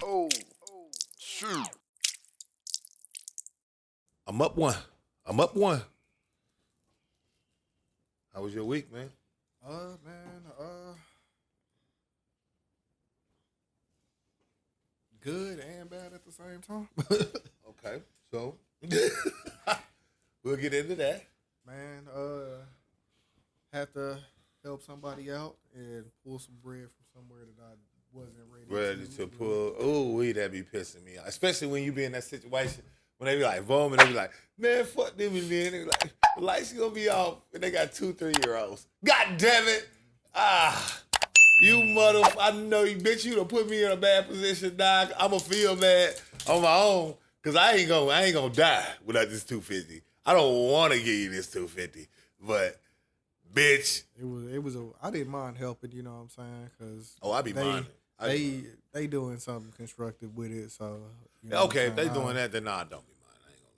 Oh, shoot. I'm up one. I'm up one. How was your week, man? Good and bad at the same time. Okay, so we'll get into that. Man, had to help somebody out and pull some bread from somewhere that I wasn't Ready to pull. Oh, that be pissing me off. Especially when you be in that situation when they be like, boom, and they be like, man, fuck them and then they be like, the lights gonna be off and they got 2-3-year-olds. God damn it. You mother, I know you, bitch, you done put me in a bad position, dog. I'ma feel bad on my own, cause I ain't gonna die without this 250. I don't wanna give you this 250, but bitch. It was I didn't mind helping, you know what I'm saying? Cause I be minding. They doing something constructive with it, so you know okay, if they doing that, then nah, I don't be minding. I ain't gonna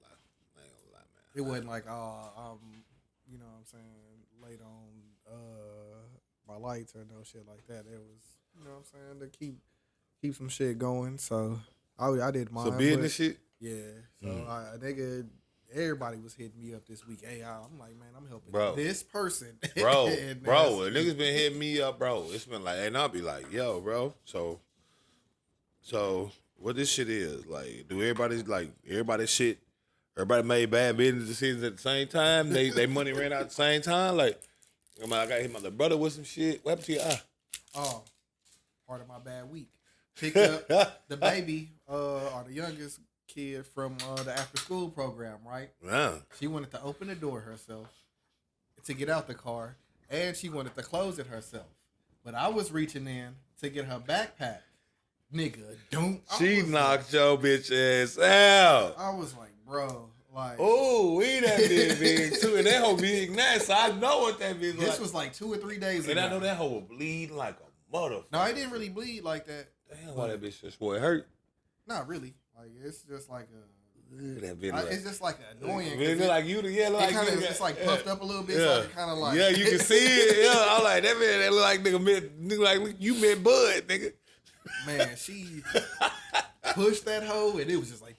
lie, man. It wasn't like you know what I'm saying, late on my lights or no shit like that. It was, you know what I'm saying, to keep some shit going. So I did mine. So business shit? Yeah. So everybody was hitting me up this week. Hey, I'm like, man, I'm helping this person. Bro, niggas been hitting me up, bro. It's been like, and I'll be like, yo, bro. So what this shit is, like, do everybody made bad business decisions at the same time? They money ran out at the same time? Like, I got hit my little brother with some shit. What happened to your eye? Oh, part of my bad week. Picked up the baby, or the youngest kid from the after school program, right? Yeah. She wanted to open the door herself to get out the car, and she wanted to close it herself. But I was reaching in to get her backpack. Nigga, don't. She knocked your bitch ass out. I was like, bro, like. Oh, we that big too. And that hoe big now, so I know what that bitch like. This was like 2 or 3 days ago. And I know that hoe will bleed like a motherfucker. No, it didn't really bleed like that. Damn, why that bitch just boy hurt? Not really. Like, it's just like it's just like annoying. It look like you, it's like puffed up a little bit, so it kind of like. Yeah, you can see it. Yeah, I'm like, that man, that look like nigga like you met Bud, nigga. Man, she pushed that hoe, and it was just like,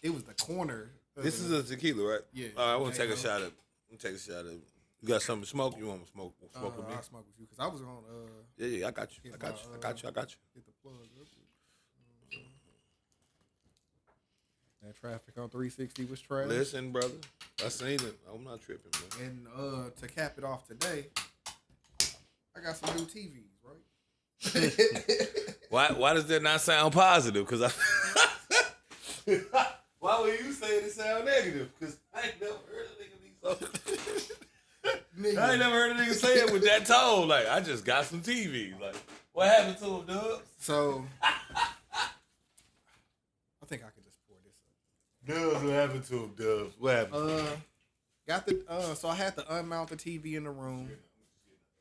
it was the corner. This is a tequila, right? Yeah. All right, I want to take a shot of it. You got something to smoke? You want to smoke with me? I'll smoke with you, because I was on. Yeah, I got you. I got you. Hit the plug up. That traffic on 360 was trash. Listen, brother, I seen it. I'm not tripping, man. And to cap it off today, I got some new TVs, right? Why does that not sound positive? Because why would you say it sound negative? Because I ain't never heard a nigga be so. I ain't never heard a nigga say it with that tone. Like, I just got some TVs. Like, what happened to him, Dubz? So, I think I can just pour this up. Dubz, what happened to him, Dubz? What happened? So I had to unmount the TV in the room.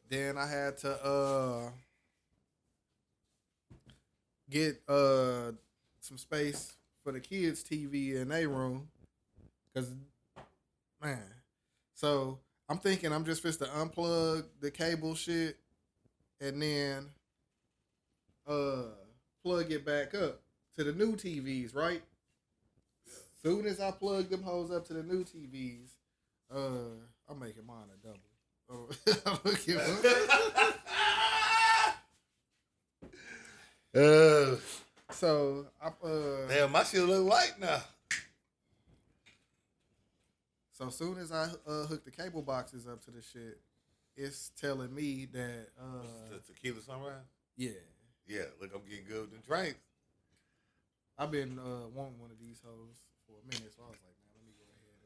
Then I had to get some space for the kids' TV in their room. Cause man, so I'm thinking I'm just supposed to unplug the cable shit and then plug it back up to the new TVs, right? Soon as I plug them hoes up to the new TVs, I'm making mine a double. So damn, my shit look white now. So soon as I hook the cable boxes up to the shit, it's telling me that the tequila sunrise. Yeah. Look, I'm getting good with the drinks. I've been wanting one of these hoes for a minute, so I was like, man, let me go ahead.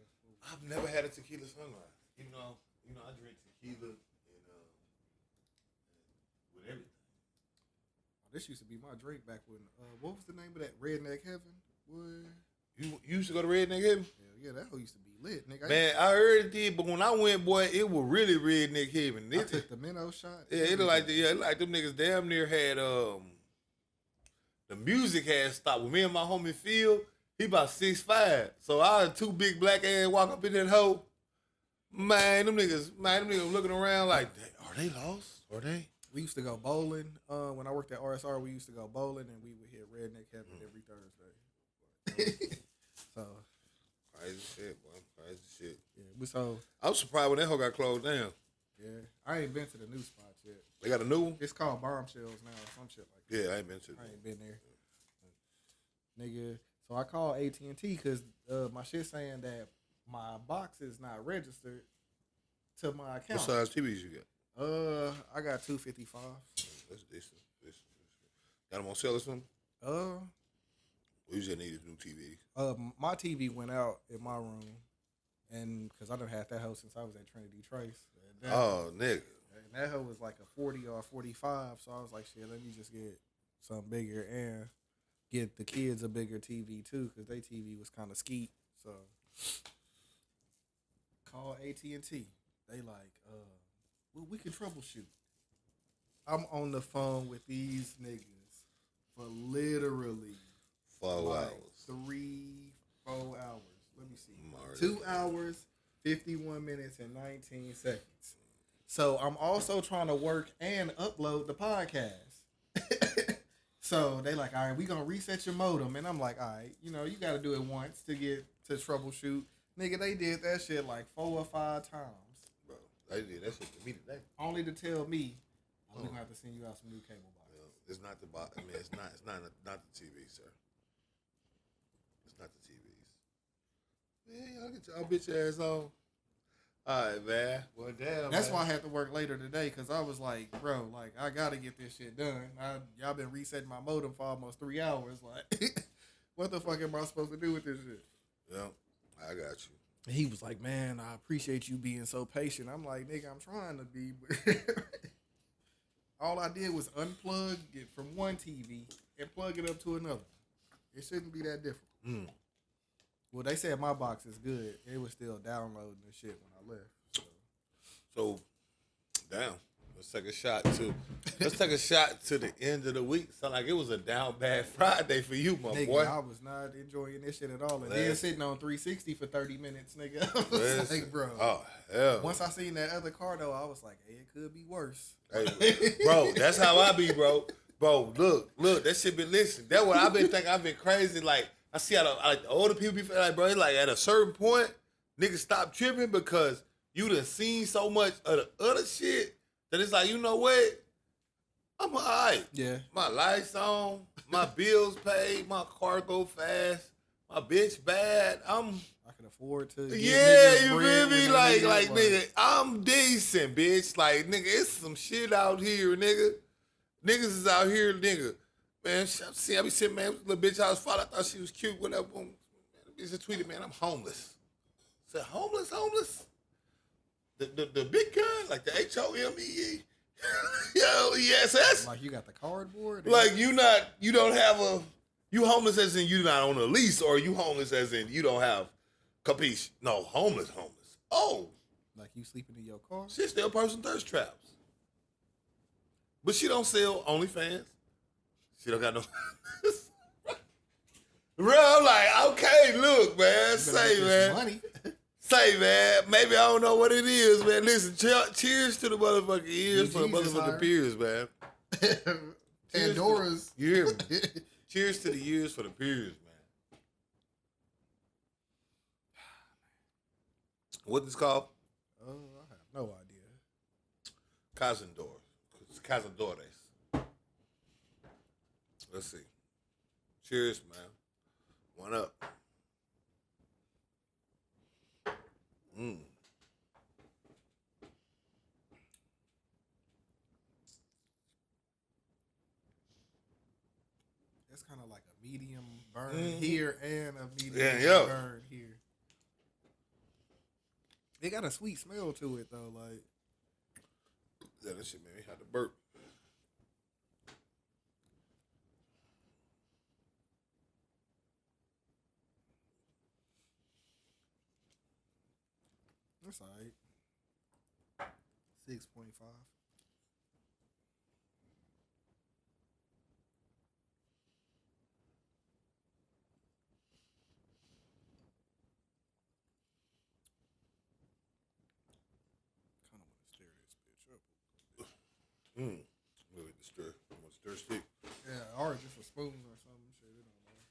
I've never had a tequila sunrise. You know, I drink tequila and with everything. This used to be my drink back when, what was the name of that? Redneck Heaven? What? You used to go to Redneck Heaven? Yeah, that hoe used to be lit, nigga. Man, I heard it did, but when I went, boy, it was really Redneck Heaven. I took the minnow shot. Yeah, it looked like them niggas damn near had, the music had stopped. With me and my homie Phil, he about 6'5". So I had two big black ass walk up in that hoe. Man, them niggas looking around like, are they lost? Are they? We used to go bowling. When I worked at RSR, we used to go bowling, and we would hit Redneck Heaven every Thursday. So Crazy shit, boy. Crazy shit. yeah, so I was surprised when that hoe got closed down. yeah, I ain't been to the new spot yet. They got a new one? It's called Bombshells now, or some shit like that. Yeah, I ain't been to. I ain't been there, nigga. So I called AT&T because my shit saying that my box is not registered to my account. What size TVs you got? I got 255. That's decent. Got them on sale or something? We just needed new TVs. My TV went out in my room, and because I done had that house since I was at Trinity Trace. Nigga. And that hoe was like a 40 or a 45, so I was like, shit, let me just get something bigger and get the kids a bigger TV too, because their TV was kind of skeet. So call AT&T. They like, well, we can troubleshoot. I'm on the phone with these niggas for literally 4 hours. 3-4 hours. Let me see. Marty. 2 hours, 51 minutes, and 19 seconds. So I'm also trying to work and upload the podcast. So they like, all right, we gonna reset your modem. And I'm like, all right, you got to do it once to get to troubleshoot. Nigga, they did that shit like 4 or 5 times. Bro, they did that shit to me today. Only to tell me, we're gonna have to send you out some new cable boxes. Yeah, it's not the box. I mean, it's not the TV, sir. It's not the TVs. Man, y'all get y'all bitch ass on. All right, man. Well, damn. That's why I had to work later today, because I was like, bro, like, I got to get this shit done. Y'all been resetting my modem for almost 3 hours. Like, what the fuck am I supposed to do with this shit? Yeah, I got you. He was like, man, I appreciate you being so patient. I'm like, nigga, I'm trying to be. All I did was unplug it from one TV and plug it up to another. It shouldn't be that difficult. Well, they said my box is good. It was still downloading the shit when I left. So, damn. Let's take a shot to the end of the week. Sound like it was a down bad Friday for you, my nigga, boy. I was not enjoying this shit at all. And then sitting on 360 for 30 minutes, nigga. I was like, bro. Oh, hell. Once I seen that other car, though, I was like, hey, it could be worse. Hey, bro, that's how I be, bro. Bro, look, that shit been listening. That's what I've been thinking. I've been crazy. Like, I see how the older people be feeling like, bro, it's like at a certain point, niggas stop tripping because you done seen so much of the other shit that it's like, you know what? I'm all right. Yeah. My lights on, my bills paid, my car go fast, my bitch bad. I can afford to. Yeah, you feel me? Like, nigga, I'm decent, bitch. Like, nigga, it's some shit out here, nigga. Niggas is out here, nigga. Man, I be sitting, man, little bitch I was following. I thought she was cute, whatever. Boom. The bitch just tweeted, man, I'm homeless. I said, homeless? The big kind, like the HOMEE. L-E-S-S. Like you got the cardboard? Like you homeless as in you not on a lease, or you homeless as in you don't have capiche. No, homeless. Oh. Like you sleeping in your car? She still person thirst traps. But she don't sell OnlyFans. She don't got no. Bro, I'm like, okay, look, man. Say, man. Money. Say, man. Maybe I don't know what it is, man. Listen, cheers to the motherfucking ears for the motherfucking peers, man. Pandora's. You hear me? Cheers to the years for the peers, man. What is this called? I have no idea. Cazadores. Cazadores. Let's see. Cheers, man. One up. It's kind of like a medium burn here and a medium burn here. It got a sweet smell to it though, like. Yeah, that shit made me have to burp. That's all right. 6.5. Kind of want to stir this bitch up. Dirt stick. Yeah, or just a spoon or something. Shit, it don't matter.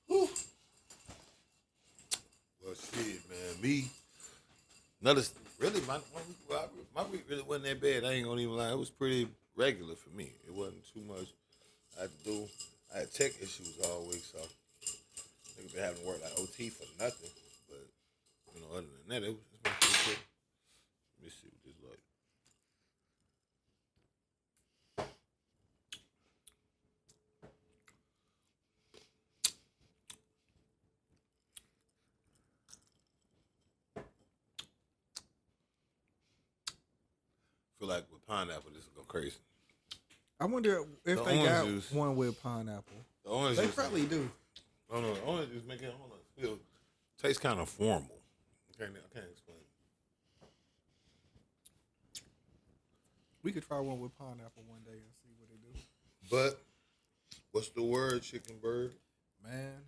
Whew. Well, shit, man. Me, another really my week really wasn't that bad. I ain't gonna even lie. It was pretty regular for me. It wasn't too much I had to do. I had tech issues all week, so niggas been having to work like OT for nothing. But you know, other than that, it's been pretty cool. Let me see what this like. Feel like with pineapple, this will go crazy. I wonder if The they orange got juice. one with pineapple. The orange They juice, probably do. Oh no, the orange juice make it feel tastes kind of formal. I can't explain. We could try one with pineapple one day and see what it do. But what's the word, chicken bird? Man,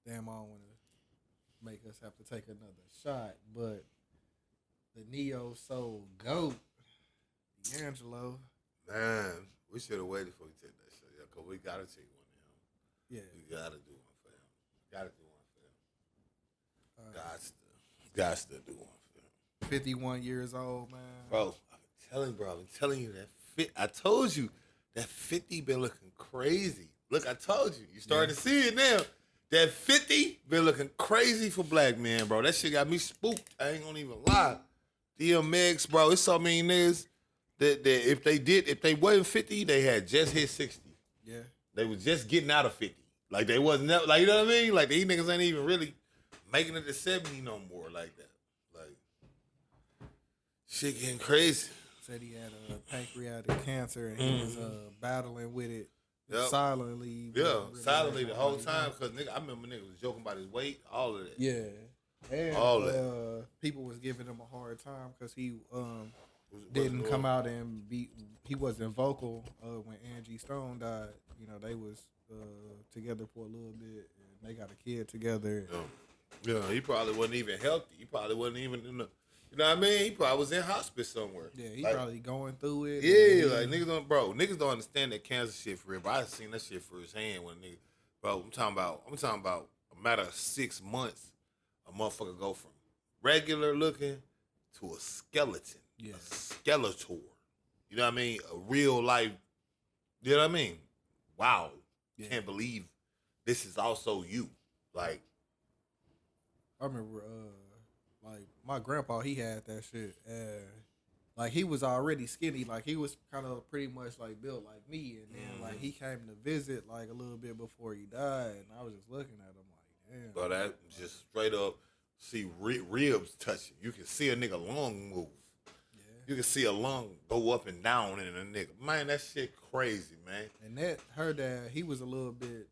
damn, I don't want to make us have to take another shot, but the Neo Soul GOAT, D'Angelo. Man, we should have waited for we take that shit. Yeah, cause we gotta take one of him. Yeah. We gotta do one for him. Gotta do one for him. Gots to do one for him. 51 years old, man. Bro, I've been telling you that I told you that 50 been looking crazy. Look, I told you. You starting to see it now. That 50 been looking crazy for black men, bro. That shit got me spooked. I ain't gonna even lie. DMX, bro, it's so many niggas that if they wasn't 50, they had just hit 60. Yeah. They was just getting out of 50. Like they wasn't like, you know what I mean? Like these niggas ain't even really making it to 70 no more like that. Like shit getting crazy. Said he had pancreatic cancer and he was battling with it silently. Yeah, silently the whole time. Cause nigga, I remember niggas was joking about his weight, all of that. Yeah. And all that. People was giving him a hard time because he didn't come out and he wasn't vocal when Angie Stone died. You know, they was together for a little bit and they got a kid together. Yeah, he probably wasn't even healthy. He probably wasn't even in the, you know what I mean? He probably was in hospice somewhere. Yeah, he like, probably going through it. Yeah, like niggas don't understand that cancer shit for real. But I seen that shit firsthand when nigga, bro. I'm talking about a matter of 6 months, a motherfucker go from regular looking to a skeleton, a skeletor. You know what I mean? A real life. You know what I mean? Wow, can't believe this is also you. Like, I remember, like my grandpa, he had that shit. Like he was already skinny, like he was kind of pretty much like built like me, and then like he came to visit like a little bit before he died, and I was just looking at him like, damn. Bro, that just straight up see ribs touching. You can see a nigga lung move. Yeah. You can see a lung go up and down in a nigga. Man, that shit crazy, man. And that her dad, he was a little bit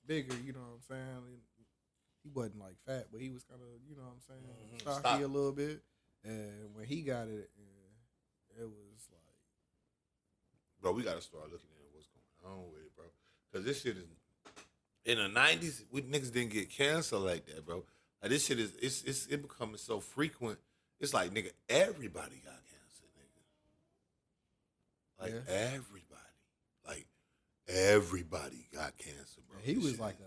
bigger, you know what I'm saying? He wasn't like fat, but he was kind of, you know what I'm saying, stocky a little bit. And when he got it, it was like, bro, we gotta start looking at what's going on with it, bro. Cause this shit is in the '90s. We niggas didn't get cancer like that, bro. Like this shit is it's becoming so frequent. It's like nigga, everybody got cancer, nigga. Like everybody got cancer, bro. He was like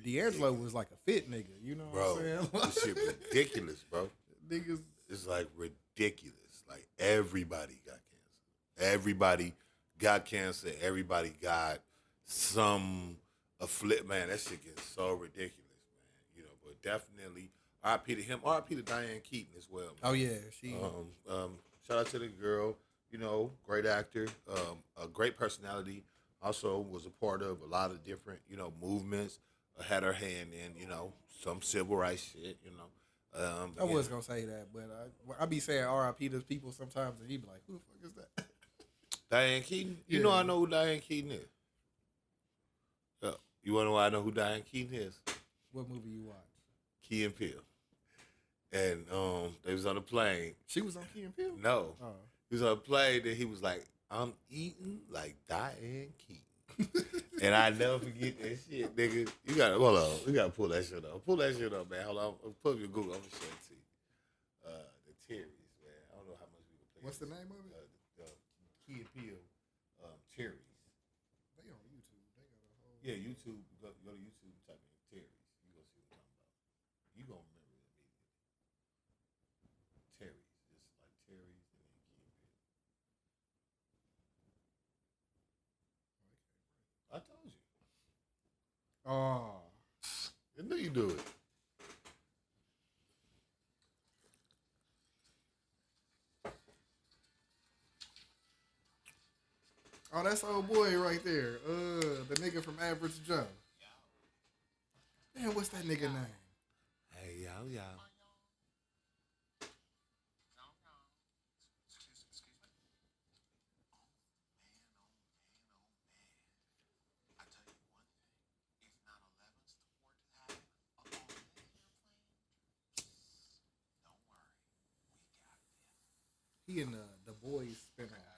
D'Angelo was like a fit nigga, you know what I'm saying? This shit ridiculous, bro. Niggas, it's like ridiculous. Like everybody got cancer. Everybody got cancer. Everybody got some afflict. Man, that shit gets so ridiculous, man. You know, but definitely R.I.P. to him. R.I.P. to Diane Keaton as well. Man. Oh yeah, she. Shout out to the girl. You know, great actor, a great personality. Also was a part of a lot of different, you know, movements. Had her hand in, you know, some civil rights shit, you know. I was gonna say that, but I be saying R.I.P. to people sometimes, and he be like, "Who the fuck is that?" Diane Keaton. You know I know who Diane Keaton is. Yeah. You wanna know why I know who Diane Keaton is? What movie you watch? Key and Peele. And they was on a plane. She was on Key and Peele? No. Oh. He was on a plane and he was like, I'm eating like Diane Keaton. And I never forget that shit, nigga. You gotta hold on. You gotta pull that shit up. Pull that shit up, man. Hold on. Pull up your Google. I'm gonna show it to you. The Terry's, man. I don't know how much we can play. What's the name of it? Key and Peele, Terry's. They on YouTube. They got a whole. Yeah, YouTube. Go to YouTube. Type in Terry's. You gonna see what I'm talking about. You gonna remember it immediately. Terry's, just like Terry's and then Key and Peele. I told you. Oh. I knew you do it. Oh, that's old boy right there. The nigga from Average Joe. Man, what's that nigga name? Hey, y'all. He in the Boys spinoff.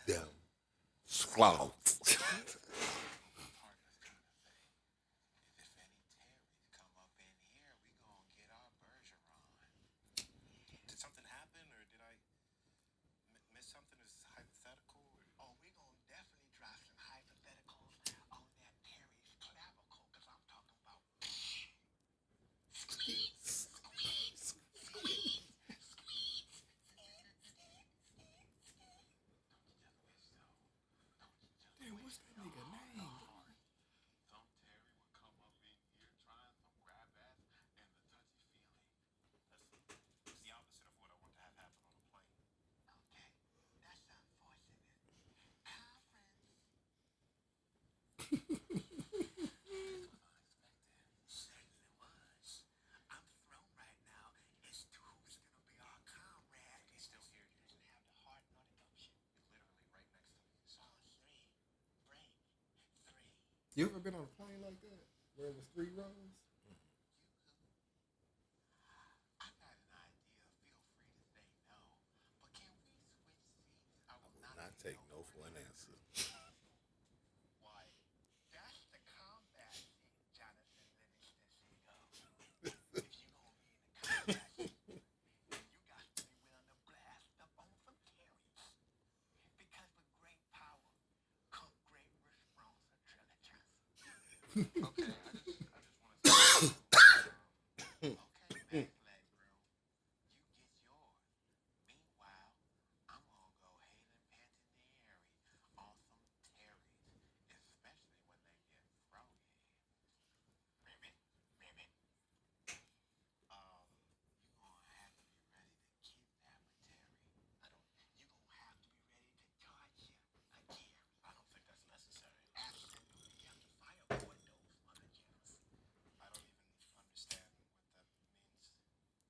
Them squawks. Did something happen, or did I miss something? Is hypothetical? Or... Oh, we're gonna definitely drop some hypotheticals on that Terry's clavicle, because I'm talking about. Damn, what's that nigga name? Some Terry would come up in here trying some grab ass and the touchy feely. That's the opposite of what I want to have happen on a plane. Okay, that's unfortunate. Certainly was. I'm thrown right now as to who's gonna be our comrade. He's still here. He doesn't have the heart nor the gumption. Literally right next to me. So three. Break. Three. You ever been on a plane like that? Where it was 3 rows? I got an idea. Feel free to say no. But can we switch seats? I will Not take no for an answer. Why? That's the combat seat, Jonathan Livingston Seagull. If you gonna be in the combat seat, then you got to be willing to blast up on some Terrys. Because with great power come great responsibility. Okay, I just want to say. Okay, back leg room. You get yours. Meanwhile, I'm gonna go hating pantinary on some Terrys, especially when they get froggy. Ribbit. You gonna have to be ready to kidnap a Terry. You gonna have to be ready to torture a Terry. I don't think that's necessary. Absolutely, you have to fire for those mother jams. I don't even understand what that means.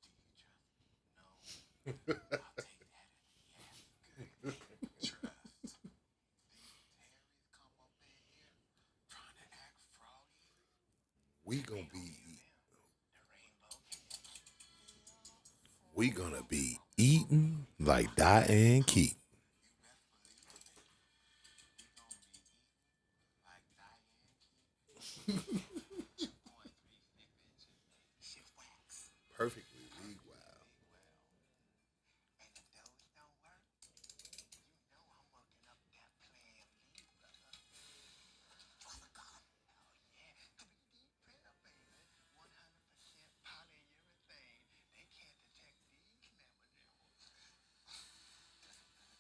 Do you just know? I'll take that as a yes. Good. Trust. These Terrys come up in here trying to act froggy. We gonna be The rainbow we gonna be eating like Diane Keaton. You best believe it. We gonna be eating like Diane Keaton. 2.3 snippets and shift wax. Perfectly league wild. And if those don't work, you know I'm working up that plan B, brother. Brother God. Oh yeah, 3D printer, baby. 100% polyurethane. They can't detect these nanometers.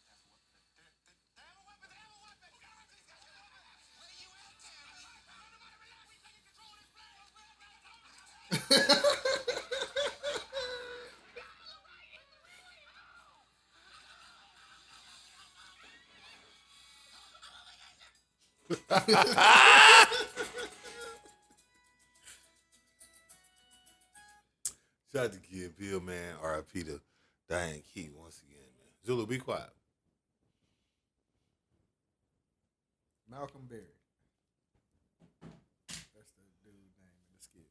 That's what Shout out to Kid Bill, man. R.I.P. to Diane Key once again, man. Zulu, be quiet. Malcolm Berry. That's the dude name in the skit.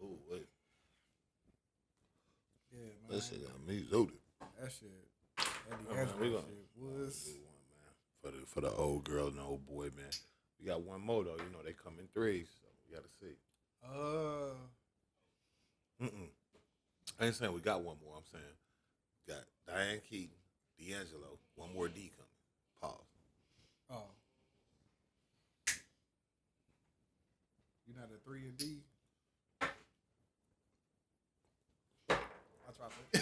Oh, wait. Yeah, man. That shit got me loaded. That shit. That Oh, man, D'Angelo we gonna shit was. do one, man. For the old girl and the old boy, man. We got one more though. You know they come in threes, so we gotta see. I ain't saying we got one more. I'm saying we got Diane Keaton, D'Angelo, one more D coming. Pause. Oh. You not a 3 and D? I tried to.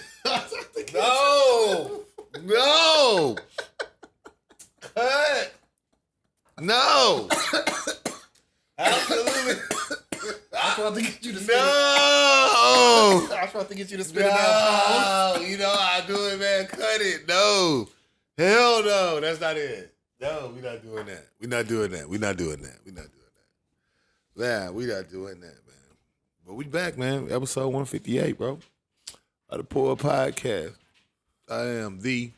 No, no, cut. No, absolutely. I tried to get you to spit No, I tried to get you to spit it out. no. You know how I do it, man. Cut it. No, hell no. That's not it. No, we not doing that. We not doing that. We not doing that. We not doing that. Yeah, we not doing that, man. But we back, man. Episode 158, bro. Of the Poor Podcast. I am the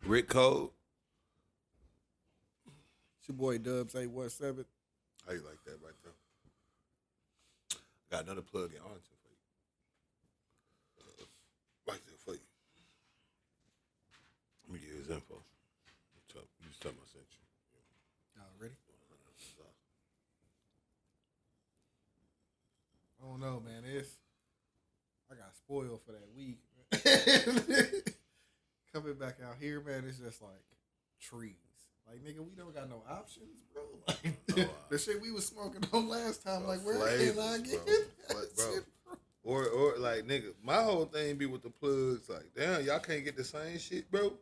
Rick Code. It's your boy Dubz 817. How you like that right there? Got another plug in Arlington for you. Right there for you. Let me get his info. You just tell me I sent you. Ready? I don't know, man. I got spoiled for that week. Coming back out here, man, it's just like trees. Like, nigga, we don't got no options, bro. Like, the shit we was smoking on last time, bro, like, where can I get it? Bro. Or like, nigga, my whole thing be with the plugs, like, damn, y'all can't get the same shit, bro.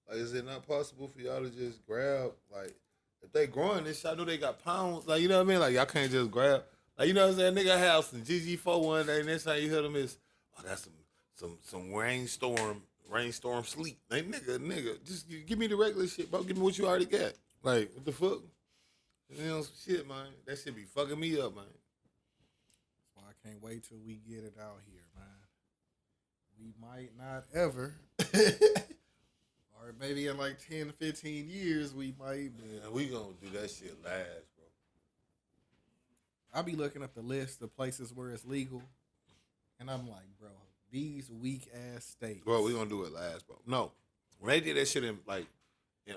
Like, is it not possible for y'all to just grab, like, if they growing this shit, I know they got pounds, like, you know what I mean? Like, y'all can't just grab, like, you know what I'm saying? Nigga have some GG4 one day, and next time you hear them is, oh, that's some rainstorm sleep. Like, nigga, just give me the regular shit, bro. Give me what you already got. Like, what the fuck? You know, some shit, man. That shit be fucking me up, man. Well, I can't wait till we get it out here, man. We might not ever. Or maybe in like 10, 15 years, we might. Man, we gonna do that shit last, bro. I'll be looking up the list of places where it's legal. And I'm like, bro, these weak ass states. Bro, we gonna do it last, bro. No. When they did that shit in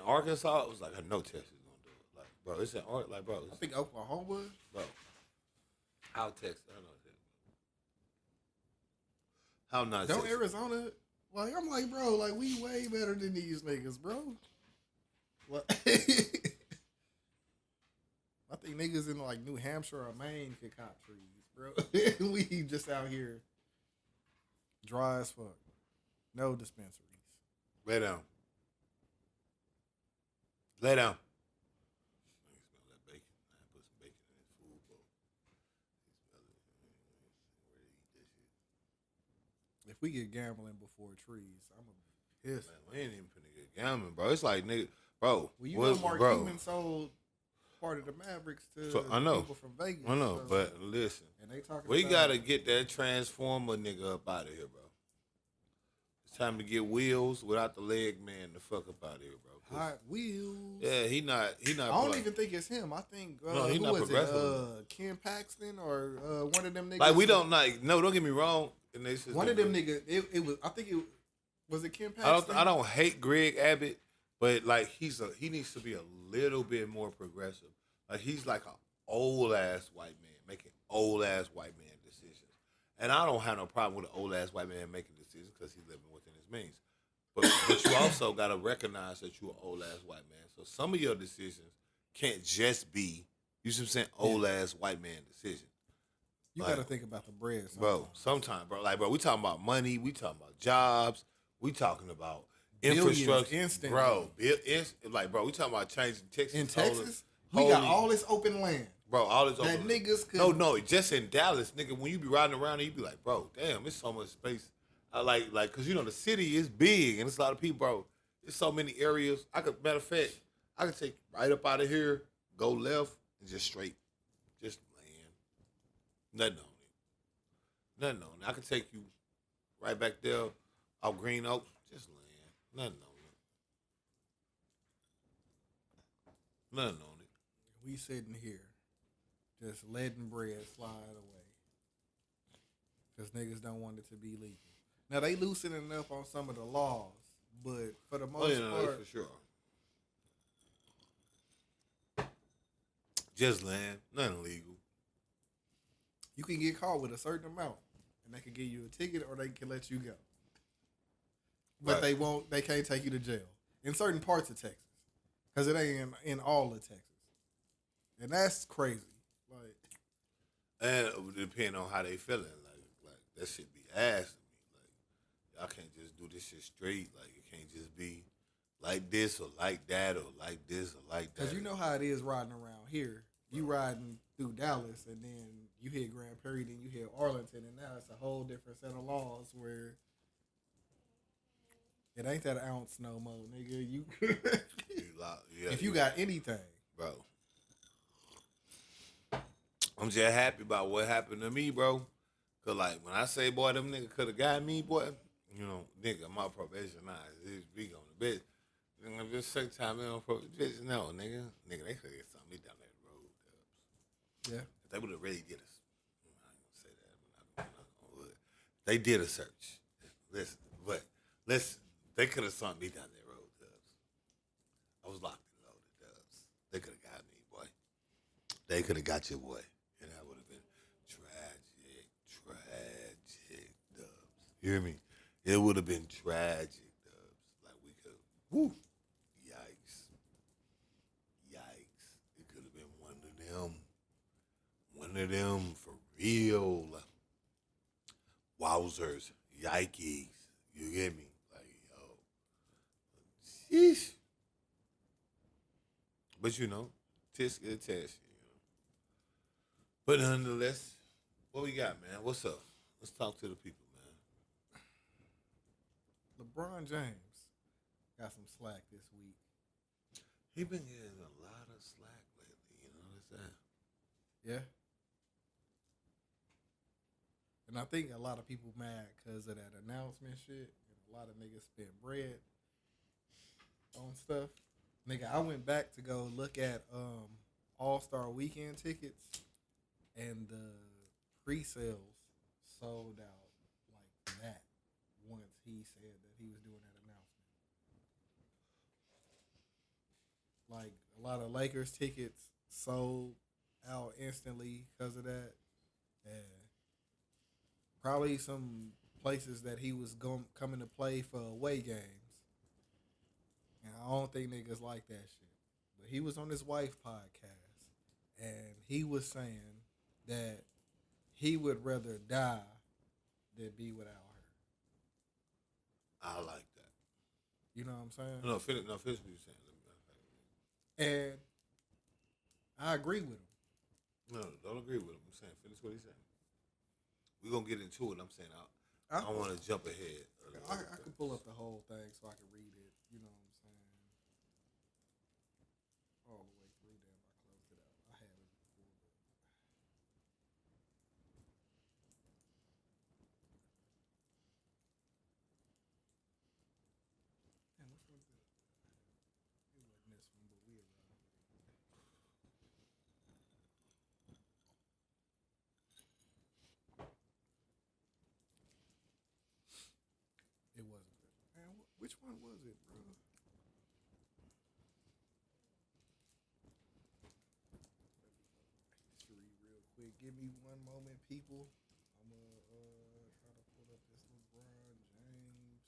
Arkansas, it was like, I know Texas gonna do it. Like, bro, it's in Arkansas. Like, bro. I think Oklahoma. Bro. How Texas? I don't know. How not Don't Texas? Arizona. Like, I'm like, bro, like, we way better than these niggas, bro. What? I think niggas in like New Hampshire or Maine could cop trees, bro. We just out here dry as fuck. No dispensaries. Lay down. Lay down. I can smell that bacon. I put some bacon in his food, bro. If we get gambling before trees, I'm gonna be pissed. Man, we ain't even finna get gambling, bro. It's like, nigga, bro. Well, you know Mark Cuban sold part of the Mavericks to I know. people from Vegas. I know, so, but listen. and they talking We about, gotta get that transformer nigga up out of here, bro. It's time to get Wheels without the leg man the fuck up out of here, bro. Hot Wheels. Yeah, he not. I don't even think it's him. I think No, he who not was progressive. it? Ken Paxton or one of them niggas. Like we don't like. No, don't get me wrong. And this is One of them niggas. It was. I think it was it Ken Paxton. I don't hate Greg Abbott, but like he needs to be a little bit more progressive. Like he's like an old ass white man making old ass white man decisions, and I don't have no problem with an old ass white man making decisions because he's living within his means. But you also gotta recognize that you're an old ass white man. So some of your decisions can't just be, you see what I'm saying, old ass white man decisions. You like, gotta think about the bread, bro. Sometimes, bro. Like, bro, we talking about money. We talking about jobs. We talking about Billions infrastructure, instantly. bro. Like, bro, we talking about changing Texas. In Texas, we got all this open land, bro. All this that open niggas could. No, just in Dallas, nigga. When you be riding around, and you be like, bro, damn, it's so much space. I like, cause you know the city is big and it's a lot of people, bro. There's so many areas. Matter of fact, I could take right up out of here, go left, and just straight. Just land. Nothing on it. Nothing on it. I could take you right back there off Green Oaks. Just land. Nothing on it. Nothing on it. We sitting here, just letting bread slide away, because niggas don't want it to be legal. Now they loosening up on some of the laws, but for the most part, for sure. Just land. Nothing legal. you can get caught with a certain amount, and they can give you a ticket or they can let you go. But Right. they won't. They can't take you to jail in certain parts of Texas, because it ain't in all of Texas, and that's crazy. Like, And it would depend on how they feeling. Like that shit be ass to me. Like y'all can't just do this shit straight. Like it can't just be like this or like that or like this or like that. because you know how it is riding around here. You riding through Dallas, and then you hit Grand Prairie, then you hit Arlington, and now it's a whole different set of laws where it ain't that ounce no more, nigga. You, if you got anything, bro. I'm just happy about what happened to me, bro. Cause like when I say, boy, them nigga could have got me, boy. You know, nigga, my probation is big on the bitch. Nigga, this second time in on probation, no, nigga, they could have get something down that road. Dubs. yeah. If they would have really did us. I ain't gonna say that. I'm not gonna would. They did a search. Listen, they could have something me down that road, Dubs. I was locked and loaded, Dubs. They could have got me, boy. They could have got your boy. And that would have been tragic, Dubs. You hear me? It would have been tragic, Dubs. Like we could, whoo, yikes. It could have been one of them for real. Wowzers, yikes. You get me? Like, yo. Sheesh. But you know, tisk is a test, you know. But nonetheless, what we got, man? What's up? Let's talk to the people, man. LeBron James got some slack this week. He been getting a lot of slack lately, you notice that? Yeah. And I think a lot of people mad because of that announcement shit. And a lot of niggas spent bread on stuff. Nigga, I went back to go look at All-Star Weekend tickets, and the pre-sales sold out like that once he said that he was doing that announcement. Like, a lot of Lakers tickets sold out instantly because of that. And probably some places that he was coming to play for away games. And I don't think niggas like that shit. But he was on his wife podcast, and he was saying that he would rather die than be without her. I like that. You know what I'm saying? No, finish what you're saying. And I agree with him. No, don't agree with him. I'm saying finish what he's saying. We're going to get into it. I'm saying I don't want to jump ahead. I could pull up the whole thing so I can read it. You know what I'm saying? All the way through. Damn, I closed it out. I had it before. Damn, which one's it? It wasn't this one, but we arrived. It wasn't this one. Man, which one was it, bro? Just read real quick. Give me one moment, people. I'm gonna try to pull up this LeBron James.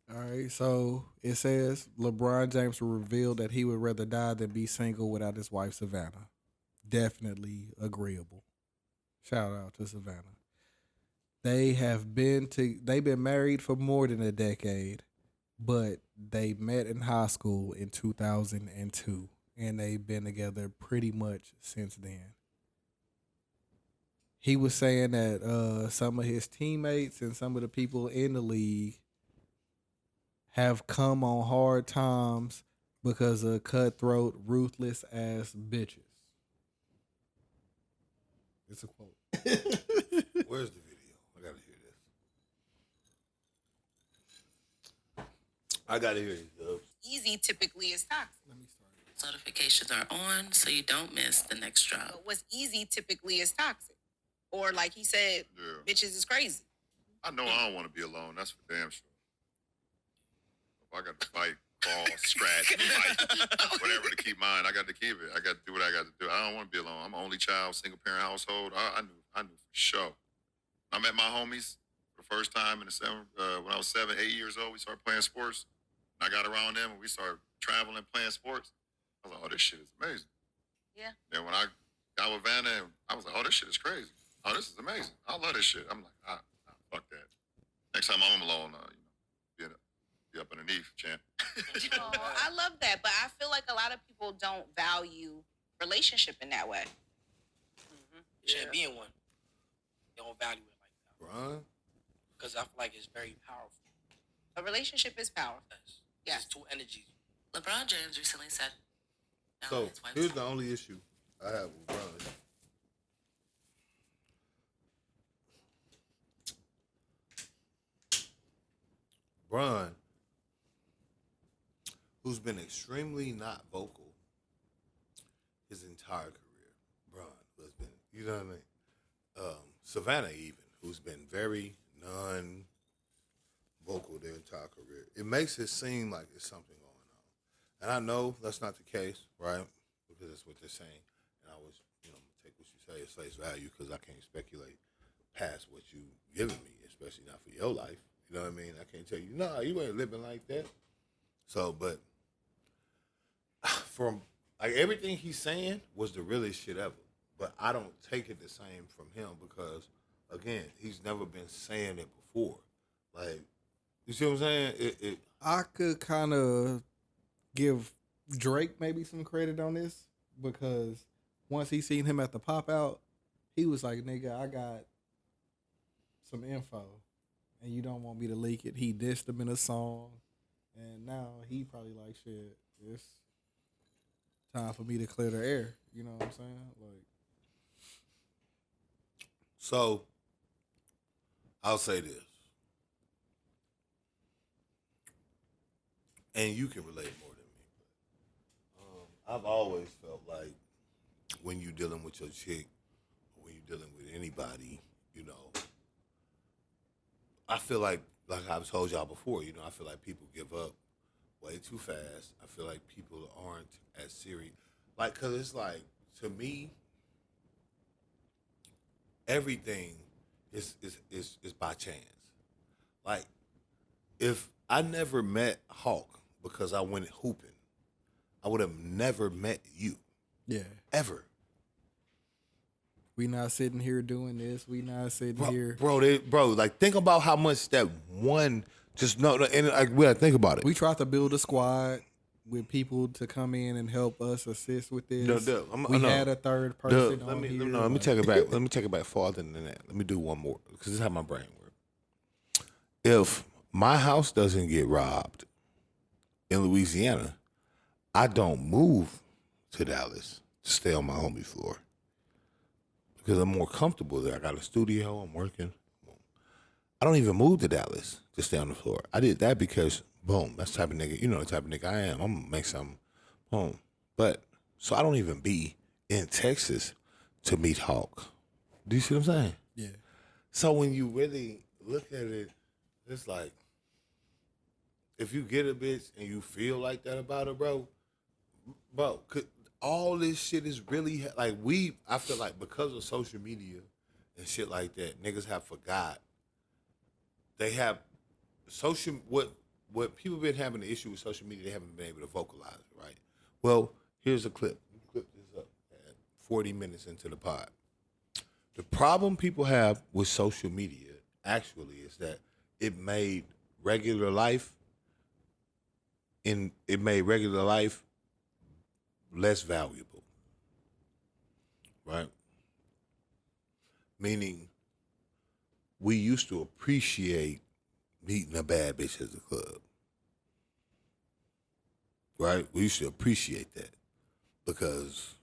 All right, so it says LeBron James revealed that he would rather die than be single without his wife Savannah. Definitely agreeable. Shout out to Savannah. They've been married for more than a decade. but they met in high school in 2002, and they've been together pretty much since then. He was saying that some of his teammates and some of the people in the league have come on hard times because of cutthroat, ruthless ass bitches. It's a quote. Where's the video? I gotta hear this. I gotta hear this, Dubz. Easy typically is toxic. Let me start. Notifications are on so you don't miss the next drop. But what's easy typically is toxic. Or like he said, bitches is crazy. I know I don't want to be alone. That's for damn sure. If I got to fight, fall, scratch, fight, whatever to keep mine, I got to keep it. I got to do what I got to do. I don't want to be alone. I'm an only child, single parent household. I knew for sure. I met my homies for the first time when I was 7, 8 years old. We started playing sports. And I got around them and we started traveling, playing sports. I was like, oh, this shit is amazing. Yeah. And when I got with Vanna, I was like, oh, this shit is crazy. Oh, this is amazing. I love this shit. I'm like, fuck that. Next time I'm alone, be up underneath, champ. Oh, I love that, but I feel like a lot of people don't value relationship in that way. Mm-hmm. You shouldn't be in one. You don't value it like that. Bron? Because I feel like it's very powerful. A relationship is powerful. Yes. It's two energies. LeBron James recently said. So here's the only issue I have with Bron. Bron, who's been extremely not vocal his entire career. Bron, who's been, you know what I mean? Savannah even, who's been very non-vocal their entire career. It makes it seem like there's something going on. And I know that's not the case, right? Because that's what they're saying. And I was, take what you say at face value because I can't speculate past what you've given me, especially not for your life. You know what I mean? I can't tell you, no, you ain't living like that. So, but from like everything he's saying was the realest shit ever. But I don't take it the same from him because, again, he's never been saying it before. Like, you see what I'm saying? I could kind of give Drake maybe some credit on this because once he seen him at the pop out, he was like, nigga, I got some info and you don't want me to leak it. He dissed him in a song and now he probably like, shit, it's time for me to clear the air. You know what I'm saying? Like, so I'll say this. And you can relate more than me. But, I've always felt like when you're dealing with your chick, or when you're dealing with anybody, I feel like I've told y'all before, I feel like people give up way too fast. I feel like people aren't as serious. Like, because it's like, to me, everything is by chance. Like, if I never met Hawk because I went hooping, I would have never met you. yeah. Ever. We not sitting here doing this. We not sitting here. Bro, like, think about how much that one, just, no, and like, we gotta think about it. We tried to build a squad with people to come in and help us assist with this. We had a third person on here. Let me take it back. Let me take it back farther than that. Let me do one more, because this is how my brain works. If my house doesn't get robbed in Louisiana, I don't move to Dallas to stay on my homie floor. Because I'm more comfortable there. I got a studio, I'm working. I don't even move to Dallas to stay on the floor. I did that because, boom, that's the type of nigga, the type of nigga I am. I'm going to make something, boom. But, so I don't even be in Texas to meet Hawk. Do you see what I'm saying? Yeah. So when you really look at it, it's like, if you get a bitch and you feel like that about her, bro, all this shit is really, like, I feel like because of social media and shit like that, niggas have forgot. They have what people been having the issue with social media, they haven't been able to vocalize it, right? Well, here's a clip. Clip this up at 40 minutes into the pod. The problem people have with social media actually is that it made regular life it made regular life less valuable, right? Meaning, we used to appreciate meeting a bad bitch at the club, right? We used to appreciate that because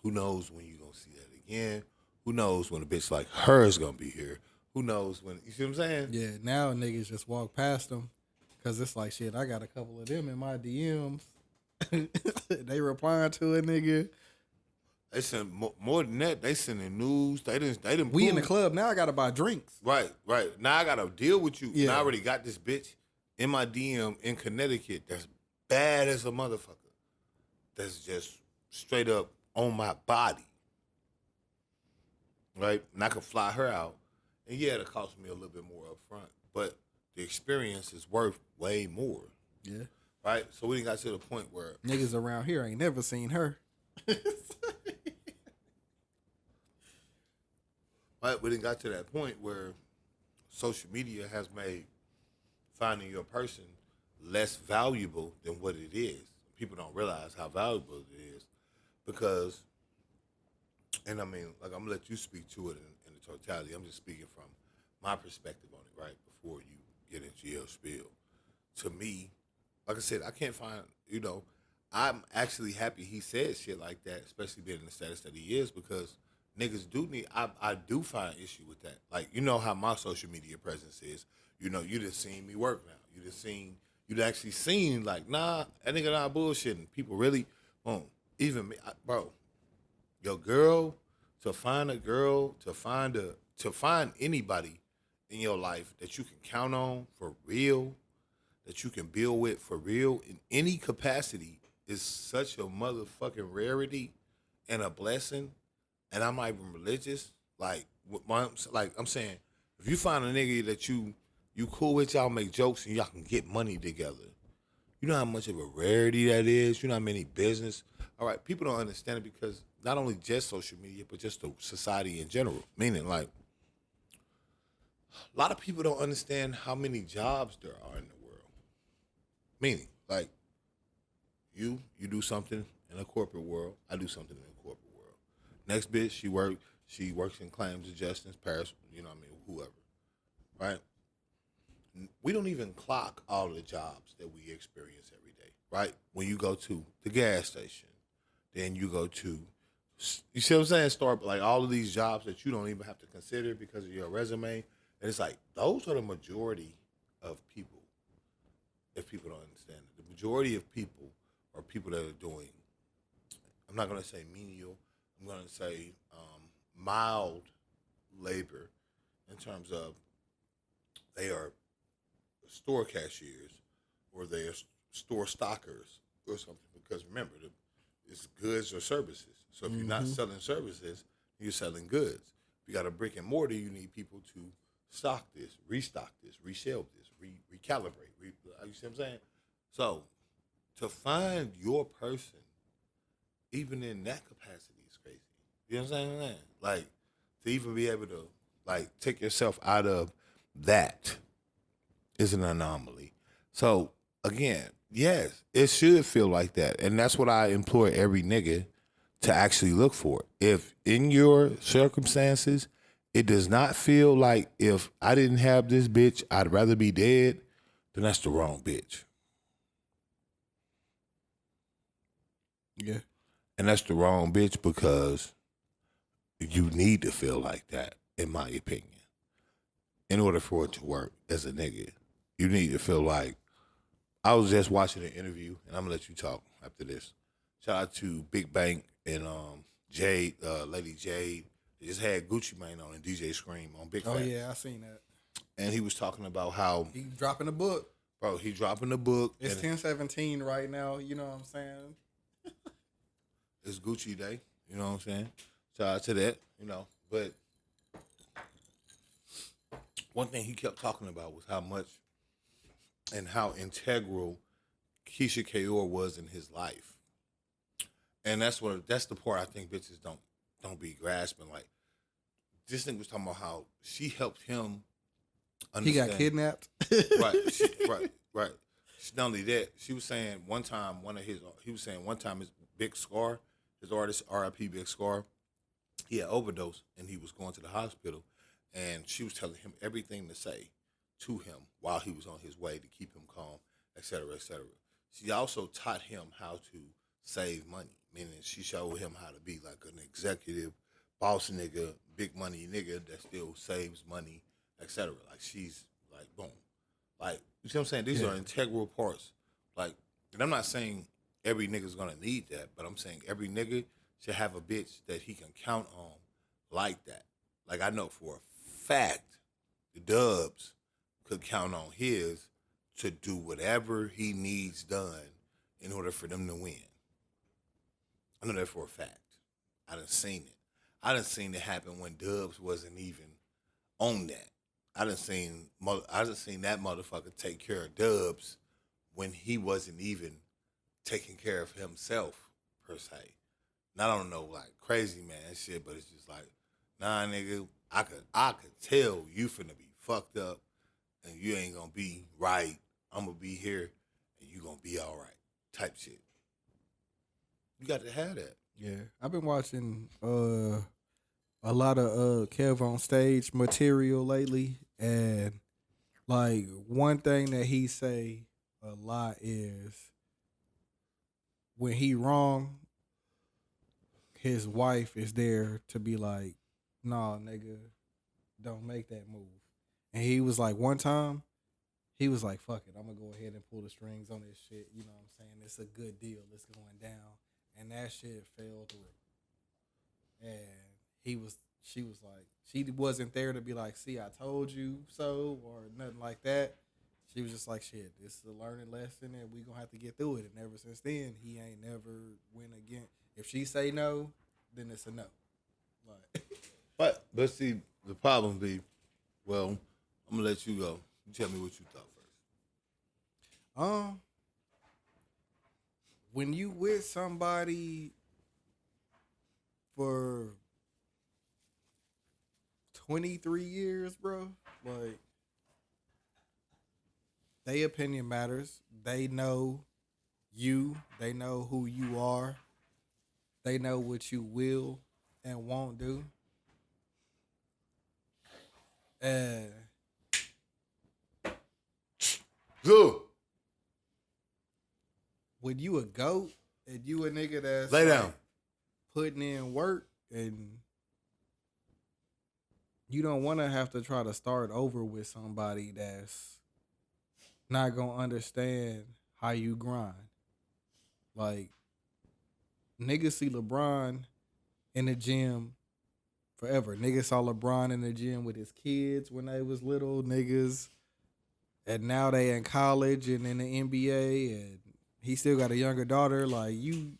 who knows when you're going to see that again? Who knows when a bitch like her is going to be here? Who knows when, you see what I'm saying? Yeah, now niggas just walk past them because it's like, shit, I got a couple of them in my DMs. They replying to a nigga. They send more than that. They sending news. They didn't. We in the club now. I gotta buy drinks. Right. Now I gotta deal with you. Yeah. And I already got this bitch in my DM in Connecticut that's bad as a motherfucker. That's just straight up on my body. Right? And I can fly her out. And yeah, it'll cost me a little bit more up front. But the experience is worth way more. Yeah. Right? So we didn't got to the point where Niggas around here ain't never seen her. right? We didn't got to that point where social media has made finding your person less valuable than what it is. People don't realize how valuable it is because, and I mean, like, I'm gonna let you speak to it in the totality. I'm just speaking from my perspective on it, right? Before you get into your spiel. To me, like I said, I can't find, I'm actually happy he said shit like that, especially being in the status that he is, because niggas do need, I do find issue with that. Like, you know how my social media presence is. You done seen me work now. You'd actually seen, like, nah, that nigga not bullshitting. People really, even me, bro, your girl, to find anybody in your life that you can count on for real, that you can build with for real in any capacity is such a motherfucking rarity and a blessing. And I'm not even religious. I'm saying, if you find a nigga that you cool with, y'all make jokes and y'all can get money together. You know how much of a rarity that is? You know how many business? All right, people don't understand it because not only just social media, but just the society in general. Meaning, like, a lot of people don't understand how many jobs there are in the world. Meaning, like, you do something in a corporate world, I do something in the corporate world. Next bitch, she works in claims adjustments, Paris, whoever, right? We don't even clock all the jobs that we experience every day, right? When you go to the gas station, then you go to, you see what I'm saying? Start like all of these jobs that you don't even have to consider because of your resume. And it's like, those are the majority of people, if people don't understand it. The majority of people are people that are doing, I'm not going to say menial, I'm going to say mild labor in terms of they are store cashiers or they are store stockers or something. Because remember, it's goods or services. So if you're not selling services, you're selling goods. If you got a brick and mortar, you need people to stock this, restock this, reshelve this, recalibrate. You see what I'm saying? So to find your person, even in that capacity, is crazy. You know what I'm saying? Like, to even be able to, like, take yourself out of that is an anomaly. So, again, yes, it should feel like that. And that's what I implore every nigga to actually look for. If in your circumstances, it does not feel like if I didn't have this bitch, I'd rather be dead, then that's the wrong bitch. Yeah. And that's the wrong bitch because you need to feel like that, in my opinion. In order for it to work as a nigga, you need to feel like, I was just watching an interview, and I'm going to let you talk after this. Shout out to Big Bank and Jade, Lady Jade. They just had Gucci Mane on and DJ Scream on Big Fat. Oh, yeah, I seen that. And he was talking about how, He dropping a book. bro, he dropping the book. It's and 10/17 right now. You know what I'm saying? it's Gucci Day. You know what I'm saying? Shout out to that, But one thing he kept talking about was how much and how integral Keisha Kaur was in his life. And that's the part I think bitches don't be grasping. Like, this thing was talking about how she helped him understand. He got kidnapped. Right. Right. Not only that, she was saying one time his Big Scar, his artist R.I.P. Big Scar, he had overdosed and he was going to the hospital, and she was telling him everything to say to him while he was on his way to keep him calm, et cetera, et cetera. She also taught him how to save money, meaning she showed him how to be like an executive, boss nigga, big money nigga that still saves money, et cetera. Like she's like boom. Like, you see what I'm saying? These are integral parts. Like, and I'm not saying every nigga's gonna need that, but I'm saying every nigga should have a bitch that he can count on like that. Like, I know for a fact the Dubz could count on his to do whatever he needs done in order for them to win. I know that for a fact. I done seen it. I done seen it happen when Dubz wasn't even on that. I done seen that motherfucker take care of Dubz when he wasn't even taking care of himself, per se. And I don't know, like, crazy man shit, but it's just like, nah, nigga, I could tell you finna be fucked up and you ain't gonna be right. I'm gonna be here and you gonna be all right, type shit. You got to have that. Yeah, I've been watching a lot of Kev on stage material lately, and like one thing that he say a lot is when he wrong, his wife is there to be like, nah, nigga, don't make that move. And he was like, one time, he was like, fuck it, I'm gonna go ahead and pull the strings on this shit. You know what I'm saying? It's a good deal. It's going down. And that shit fell through. And she was like, she wasn't there to be like, see, I told you so, or nothing like that. She was just like, shit, this is a learning lesson and we gonna have to get through it. And ever since then, he ain't never went again. If she say no, then it's a no. Like, But see, the problem be, well, I'm gonna let you go. You tell me what you thought first. When you with somebody for 23 years, bro, like, they opinion matters. They know you. They know who you are. They know what you will and won't do. And Good. when you a goat and you a nigga that's Lay like down. putting in work, and you don't want to have to try to start over with somebody that's not gonna understand how you grind. Like, niggas see LeBron in the gym forever. Niggas saw LeBron in the gym with his kids when they was little niggas, and now they in college and in the NBA, and he still got a younger daughter. Like, you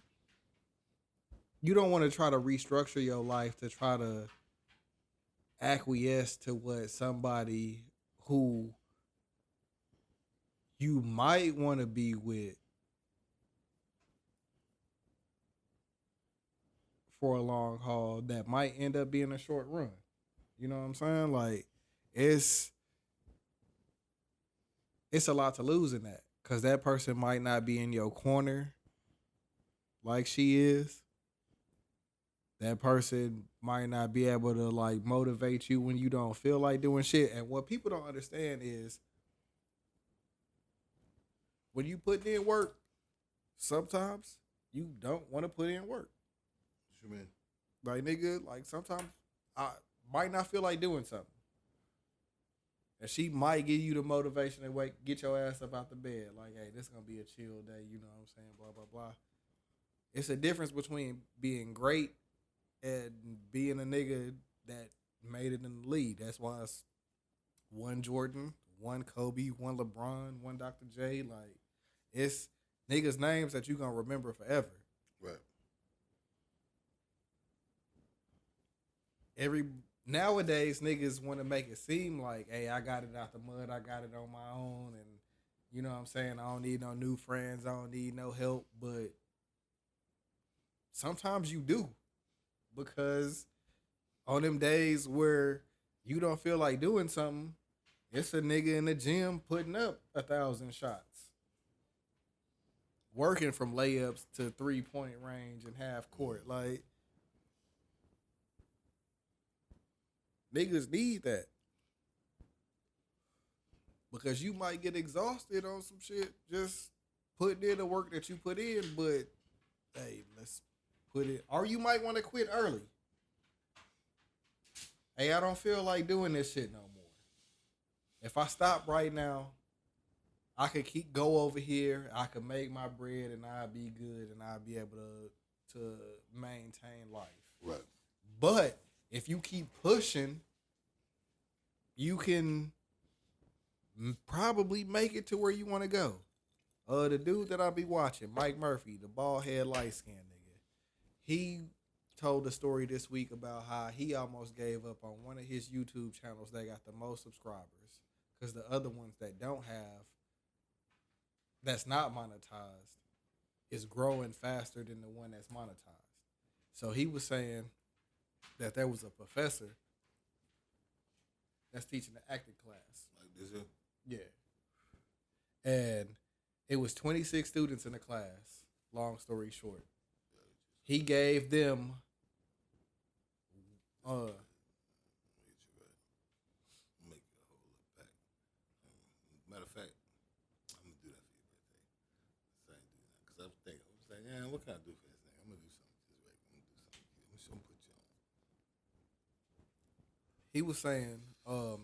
don't want to try to restructure your life to try to acquiesce to what somebody who you might want to be with for a long haul that might end up being a short run. You know what I'm saying? Like, it's a lot to lose in that, because that person might not be in your corner like she is. That person might not be able to like motivate you when you don't feel like doing shit. And what people don't understand is when you put in work, sometimes you don't want to put in work. What you mean? Like, nigga, like, sometimes I might not feel like doing something. And she might give you the motivation to get your ass up out the bed. Like, hey, this is going to be a chill day. You know what I'm saying? Blah, blah, blah. It's a difference between being great and being a nigga that made it in the league. That's why it's one Jordan, one Kobe, one LeBron, one Dr. J. Like, it's niggas' names that you going to remember forever. Right. Nowadays, niggas want to make it seem like, hey, I got it out the mud. I got it on my own. And you know what I'm saying? I don't need no new friends. I don't need no help. But sometimes you do. Because on them days where you don't feel like doing something, it's a nigga in the gym putting up 1,000 shots. working from layups to 3-point range and half court. Like, niggas need that. Because you might get exhausted on some shit just putting in the work that you put in, but hey, let's put it. Or you might want to quit early. Hey, I don't feel like doing this shit no more. If I stop right now, I could go over here, I could make my bread, and I'd be good, and I'd be able to maintain life. Right. But if you keep pushing, you can probably make it to where you want to go. The dude that I be watching, Mike Murphy, the bald head light skinned nigga, he told a story this week about how he almost gave up on one of his YouTube channels that got the most subscribers because the other ones that don't have, that's not monetized, is growing faster than the one that's monetized. So he was saying that there was a professor that's teaching the acting class. Like this here? Yeah. And it was 26 students in the class, long story short. He gave them Make it a whole little pack. Matter of fact, I'm gonna do that for your birthday. Same do that. Cause I'm saying, yeah, what can I do for this thing? I'm gonna do something this way. I'm gonna do something. I'm gonna put you on. He was saying,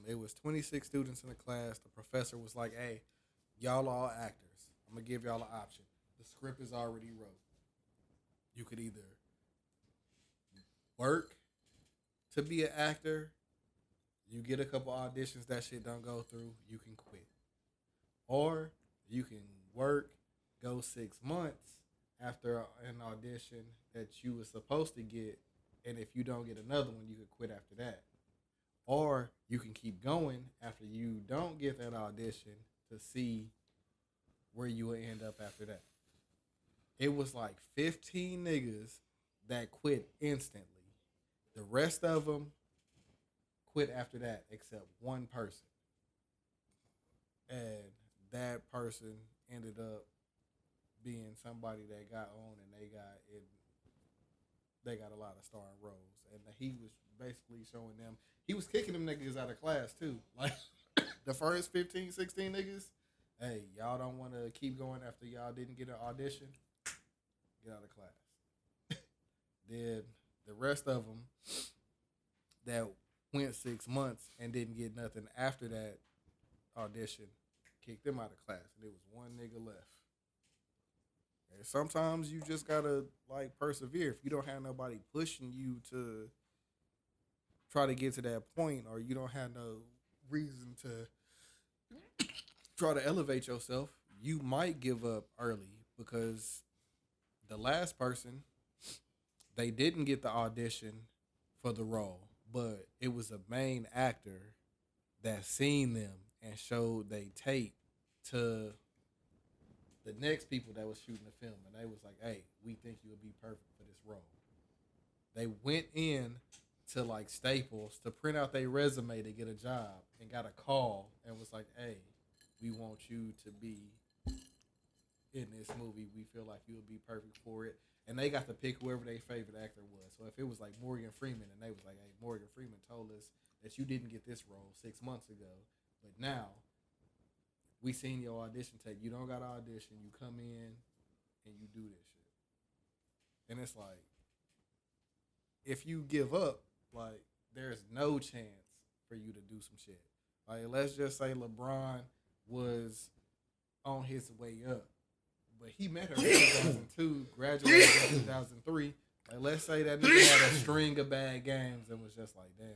it was 26 students in the class. The professor was like, hey, y'all all actors. I'm gonna give y'all an option. The script is already wrote. You could either work to be an actor, you get a couple auditions, that shit don't go through, you can quit. Or you can work, go 6 months after an audition that you were supposed to get, and if you don't get another one, you could quit after that. Or you can keep going after you don't get that audition to see where you will end up after that. It was like 15 niggas that quit instantly. The rest of them quit after that except one person. And that person ended up being somebody that got on and they got a lot of starring roles. And he was basically showing them, he was kicking them niggas out of class too. Like the first 15, 16 niggas, hey, y'all don't want to keep going after y'all didn't get an audition? Get out of class. Then the rest of them that went 6 months and didn't get nothing after that audition, kicked them out of class. And there was one nigga left. And sometimes you just gotta like persevere. If you don't have nobody pushing you to try to get to that point, or you don't have no reason to try to elevate yourself, you might give up early because the last person, they didn't get the audition for the role, but it was a main actor that seen them and showed they tape to the next people that was shooting the film, and they was like, hey, we think you would be perfect for this role. They went in to like Staples to print out their resume to get a job and got a call and was like, hey, we want you to be in this movie. We feel like you would be perfect for it. And they got to pick whoever their favorite actor was. So if it was like Morgan Freeman and they was like, hey, Morgan Freeman told us that you didn't get this role 6 months ago, but now we seen your audition tape. You don't got an audition. You come in and you do this shit. And it's like, if you give up, like, there's no chance for you to do some shit. Like, let's just say LeBron was on his way up, but he met her in 2002, graduated in 2003. Like, let's say that nigga had a string of bad games and was just like, damn,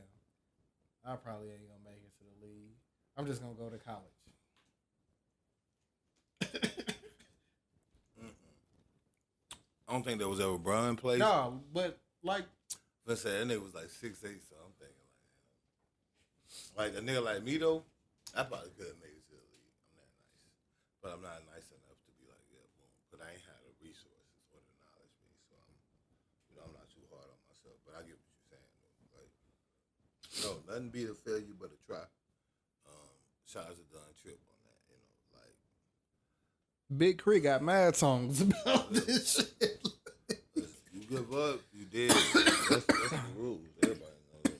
I probably ain't gonna make it to the league. I'm just gonna go to college. I don't think there was ever Bron place. No, but like, Let's say that nigga was like 6'8", so I'm thinking like a nigga like me though, I probably could make it to the league. I'm that nice, but I'm not nice enough to be like, yeah, boom. But I ain't had the resources or the knowledge base, so I'm not too hard on myself. But I get what you're saying though. Like, no, nothing beat a failure but a try. Shout out to Don Tripp on that, like Big Crit got mad songs about this shit. You give up, you did. That's the rules. Everybody knows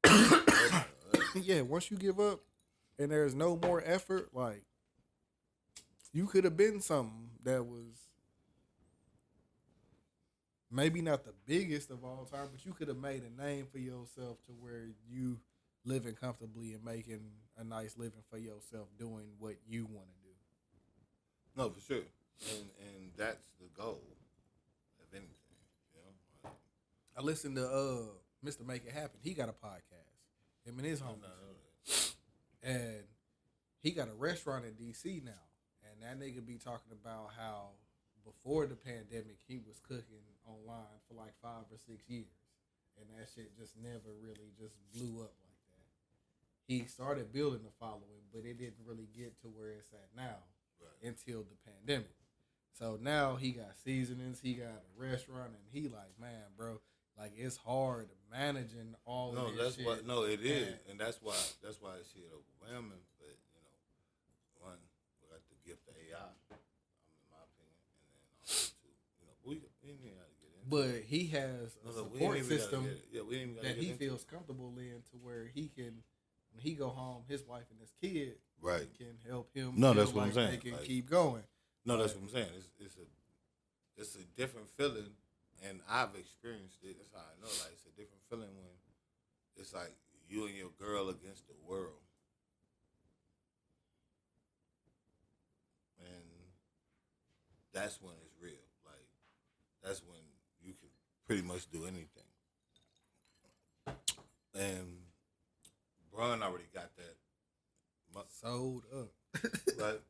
that. Yeah, once you give up and there's no more effort, like you could have been something that was maybe not the biggest of all time, but you could have made a name for yourself to where you living comfortably and making a nice living for yourself doing what you want to do. No, for sure. And that's the goal of anything. You know? I listened to Mr. Make It Happen. He got a podcast. Him and his homies. And he got a restaurant in DC now. And that nigga be talking about how before the pandemic he was cooking online for like 5 or 6 years. And that shit just never really just blew up like that. He started building a following, but it didn't really get to where it's at now until the pandemic. So now he got seasonings, he got a restaurant, and he like, man, bro, like it's hard managing all of this shit. It is, and that's why this shit overwhelming. But you know, one, we got to gift the AI, in my opinion, and then also you know, we ain't even gotta get into. But he has a support system that he into feels comfortable in, to where he can, when he go home, his wife and his kid can help him. No, feel that's what I'm like saying. They can Like, keep going. No, that's what I'm saying. It's a different feeling, and I've experienced it. That's how I know. Like, it's a different feeling when it's like you and your girl against the world, and that's when it's real. Like, that's when you can pretty much do anything. And Bron already got that. Sold up. Like,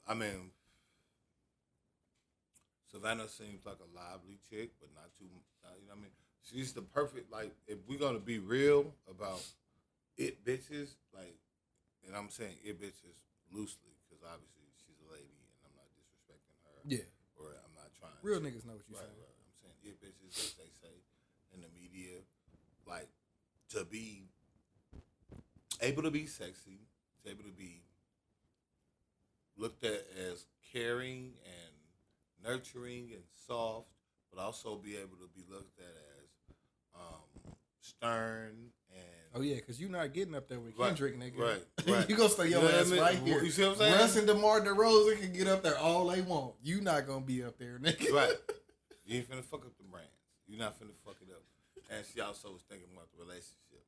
I mean, Savannah seems like a lively chick, but not too. You know what I mean? She's the perfect. Like, if we're gonna be real about it, bitches. Like, and I'm saying it, bitches loosely, because obviously she's a lady, and I'm not disrespecting her. Yeah. Or I'm not trying. Real niggas know what you're Right. saying. I'm saying it, bitches, as they say in the media, like to be able to be sexy, to able to be looked at as caring and nurturing and soft, but also be able to be looked at as stern and. Oh yeah, because you're not getting up there with Right, Kendrick, nigga. right. You gonna stay your You know what ass I mean? right here. You see what I'm saying? Russ and DeMar DeRozan can get up there all they want. You not gonna be up there, nigga. Right. You ain't finna fuck up the brands. You're not finna fuck it up. And she also was thinking about the relationship.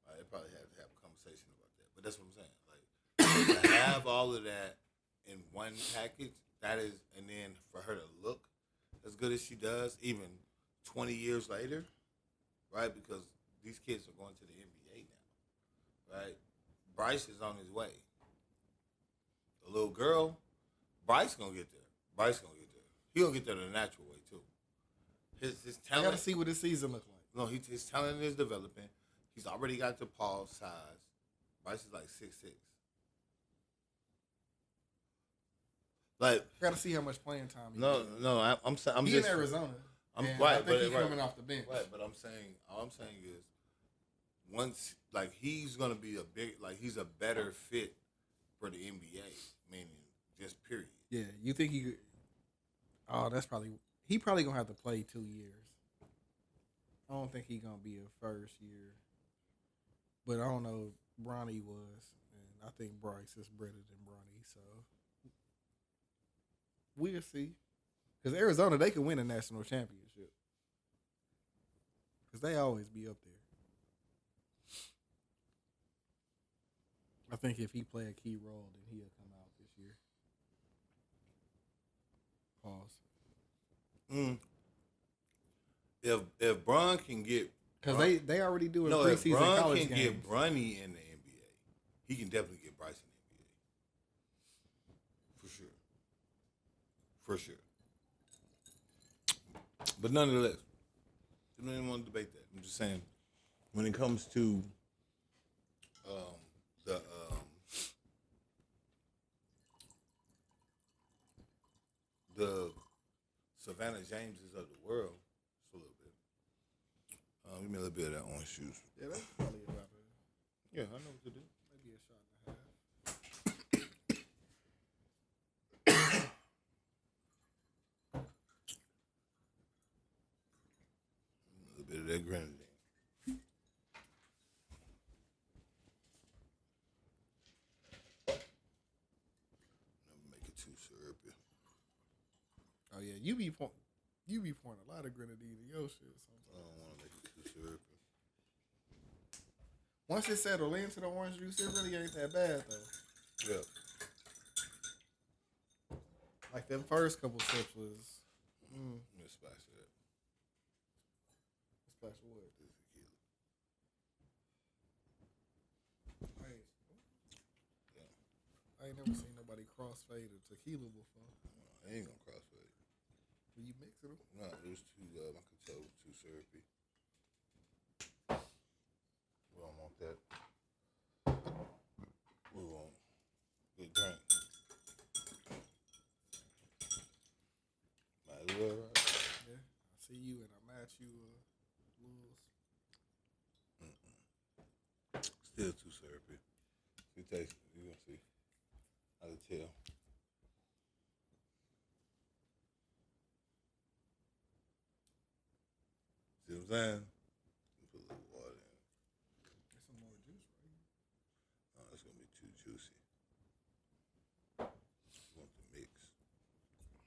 They probably had to have a conversation about that. But that's what I'm saying. Like, to have all of that in one package, that is, and then for her to look as good as she does, even 20 years later, right? Because these kids are going to the NBA now, right? Bryce is on his way. The little girl, Bryce gonna get there. Bryce gonna get there. He gonna get there the natural way too. His I talent. gotta see what this season look like. No, his talent is developing. He's already got the Paul size. Bryce is like 6'6". Like, I gotta see how much playing time. I'm he just in Arizona. I'm and right, I think but he's coming off the bench. Right, but all I'm saying is, once like he's gonna be he's a better fit for the NBA, meaning just period. Yeah, you think he could? Oh, he probably gonna have to play 2 years. I don't think he gonna be a first year, but I don't know. Bronny was, and I think Bryce is better than Bronny, so we'll see. Because Arizona, they can win a national championship. Because they always be up there. I think if he play a key role, then he'll come out this year. Pause. If Bron can get, because they already doing if preseason Bron college can games. get Bronny in the NBA, he can definitely get Bryce in the NBA. For sure. But nonetheless, I don't even want to debate that. I'm just saying, when it comes to the Savannah Jameses of the world, just a little bit. Give me a little bit of that orange juice. Yeah, that's probably about it. Yeah, I know what to do. Maybe a shot and a half. the grenadine. Never make it too syrupy. Oh yeah, you be pouring a lot of grenadine in your shit I sometimes. don't want to make it too syrupy. Once it settled into the orange juice, it really ain't that bad though. Yeah. Like them first couple sips was Let's spice it up. splash of wood. This tequila. I ain't never seen nobody crossfade a tequila before. I ain't gonna crossfade. When you mix it, No, it was too. I could tell it was too syrupy. We don't want that. We want good drink. Might as well, right? yeah. I see you and I match you, Lewis. Still too syrupy. You taste it. You gonna see. I can tell. See what I'm saying? Put a little water in. There's some more juice right here. No, it's gonna be too juicy. You want the mix.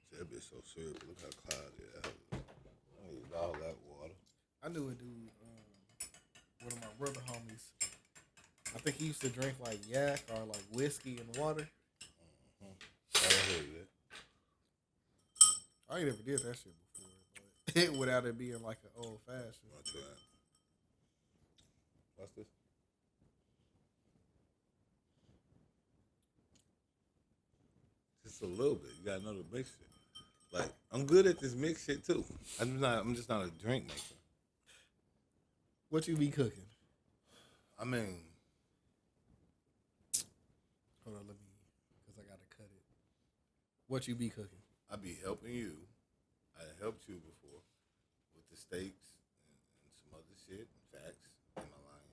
See, that bitch so syrupy. Look how cloudy that is. I need all that water. I knew a dude, one of my brother homies. I think he used to drink like yak or like whiskey and water. I don't hear that. I ain't never did that shit before, but without it being like an old fashioned. I'll try it. What's this? Just a little bit. You gotta know the mix shit. Like, I'm good at this mix shit too. I'm just not a drink maker. What you be cooking? I mean, Hold on, let me, because I gotta cut it. What you be cooking? I be helping you. I helped you before with the steaks and some other shit, facts. Am I lying?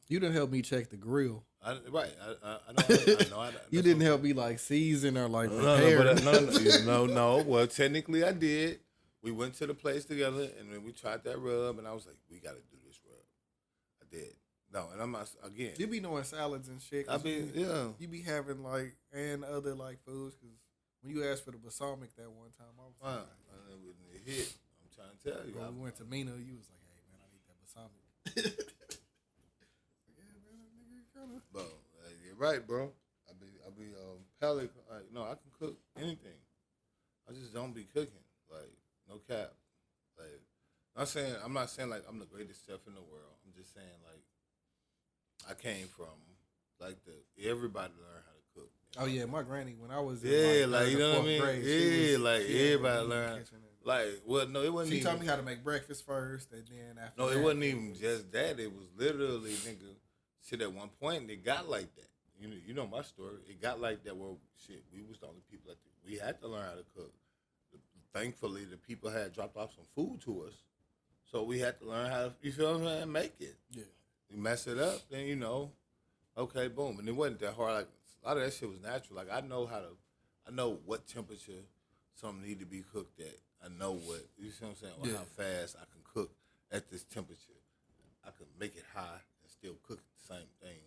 You done help me check the grill. I know. You didn't help me like season or like No, prepare. no. Well, technically, I did. We went to the place together, and then we tried that rub, and I was like, "We got to do this rub." I did. No, and I'm not again. You be knowing salads and shit. I mean, yeah. You be having like and other like foods because when you asked for the balsamic that one time, I was Wow. like, And when it hit, I'm trying to tell you. when we went to Mina, you was like, "Hey man, I need that balsamic." Yeah, man, that nigga kinda. Bro, you're right, bro. I be palate. Like, no, I can cook anything. I just don't be cooking. Like, no cap. Like, I'm not saying like I'm the greatest chef in the world. I'm just saying like I came from like everybody learned how to cook. Oh yeah, my granny when I was Yeah, in, like you third or know what I fourth mean. grade, Yeah, like she had everybody me in the learned. kitchen and- Like, well, no, it wasn't. She even, taught me how to make breakfast first, and then after. No, it that, wasn't even just that. It was literally, nigga, shit, at one point, it got like that. You know my story. It got like that where, shit, we was the only people we had to learn how to cook. Thankfully, the people had dropped off some food to us. So we had to learn how to, you feel what I'm saying, make it. Yeah. You mess it up, then, okay, boom. And it wasn't that hard. Like, a lot of that shit was natural. Like, I know what temperature something need to be cooked at. I know what, you see what I'm saying, or Yeah. how fast I can cook at this temperature. I can make it high and still cook the same thing,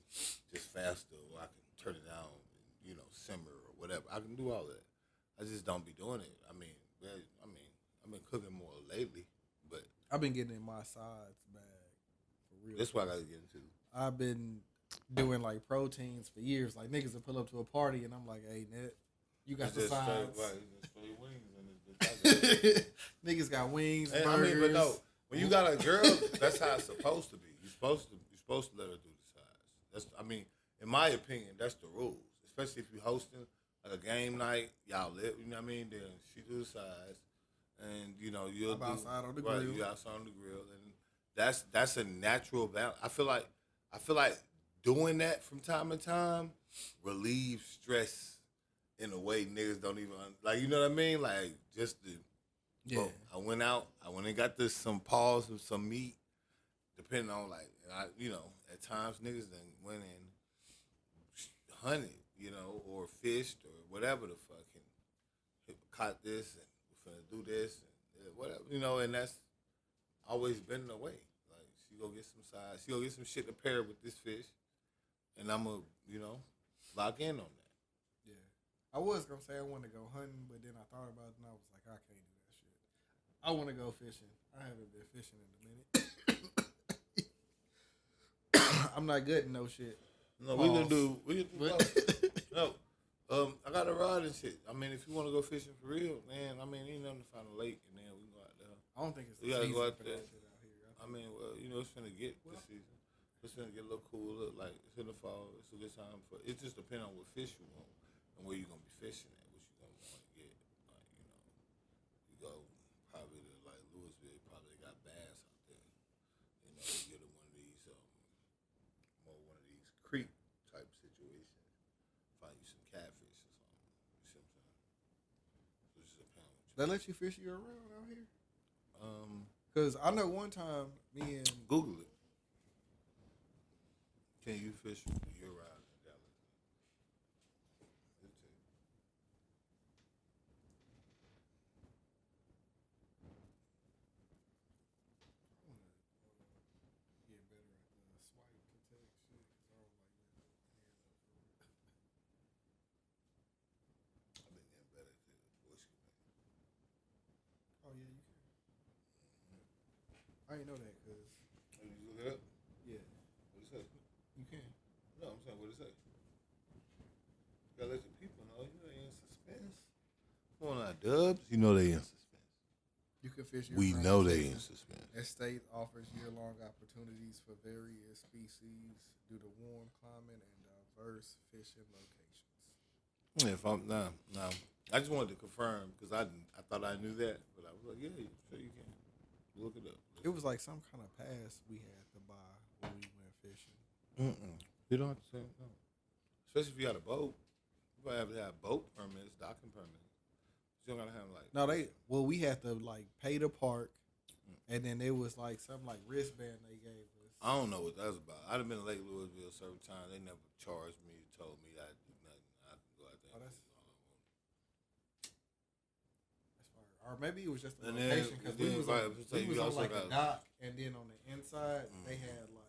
just faster, or I can turn it down and, simmer or whatever. I can do all that. I just don't be doing it. I've been cooking more lately, but I've been getting in my sides bag for real. that's what I got to get into. I've been doing like proteins for years. Like niggas will pull up to a party and I'm like, "Hey, Net, you got It's the just straight, sides." right, it's just straight wings and it's Niggas got wings, And, burgers. but no, when you got a girl, that's how it's supposed to be. You're supposed to let her do the sides. In my opinion, that's the rules. Especially if you're hosting like a game night, y'all live. You know what I mean? Then she do the sides, and you'll I'm do outside on the right, grill. You outside on the grill, and that's a natural balance. I feel like doing that from time to time relieves stress in a way niggas don't even like. You know what I mean? Like just the. Yeah. Bro, I went and got some paws of some meat, depending on at times niggas done went and hunted, or fished or whatever the fucking caught this and we're finna do this and whatever, and that's always been the way. Like she go get some size, she go get some shit to pair with this fish, and I'ma lock in on that. Yeah. I was gonna say I want to go hunting, but then I thought about it and I was like, I can't do that shit. I want to go fishing. I haven't been fishing in a minute. I'm not good in no shit. No, we can do both. No. I got a rod and shit. I mean, if you want to go fishing for real, man, I mean, ain't nothing to find a lake and then we can go out there. I don't think it's the We gotta season go out for there. that shit out here. I mean, well, it's finna get this season. It's finna get a little cooler. Like, it's in the fall. It's a good time for it. Just depends on what fish you want and where you gonna be fishing at, what you gonna want to get. Like, you go probably to like Louisville, probably got bass out there. You get in one of these creek type situations. Find you some catfish or something. You see what I'm saying? So it just depends on what you They let you fish year round out here? um Because I know one time me and Google it. Can you fish year round in Dallas? It'll tell you. get better at the swipe to text shit because I don't like that. I've been getting better at the voice command. Oh yeah, you can. I didn't know that because Oh, you look it up? yeah, What it say? you can. No, I'm saying what it say. You gotta let the people know. You know they in suspense. Come on now, Dubs. You know they in suspense. You can fish. We year-round know they in season. suspense. Estate offers year-long opportunities for various species due to warm climate and diverse fishing locations. Yeah, if I'm now, I just wanted to confirm because I thought I knew that, but I was like, yeah, sure you can. Look it up. It was like some kind of pass we had to buy when we went fishing. You don't have to say no. Especially if you got a boat. You gotta have to have boat permits, docking permits. You don't gotta have like No, we had to like pay to park, and then it was like some like wristband they gave us. I don't know what that's about. I'd have been to Lake Louisville a certain time. They never charged me, told me I do nothing. I could go out there. Oh, and that's- do all I want. That's fire. Or maybe it was just the And then- location because we then, was right, on, so you also like a got- dock, and then on the inside they had like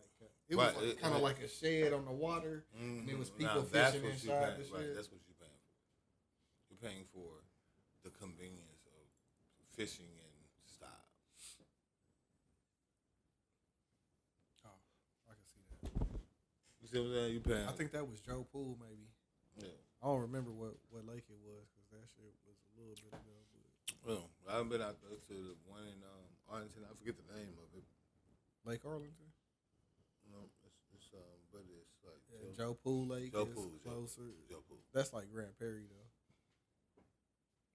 it Right, was like, kind of like a shed on the water, and it was people Now, fishing that's what you inside paying- the right, shed. that's what you're paying for. You're paying for the convenience of fishing and style. Oh, I can see that. You see what I'm saying? You paying. I think that was Joe Pool, maybe. Yeah. I don't remember what lake it was because that shit was a little bit ago. But Well, I haven't been out there to the one in Arlington. I forget the name of it. Lake Arlington. No, it's but it's like Yeah, Joe Pool Lake Joe is Pool, closer. Joe Pool. That's like Grand Prairie though.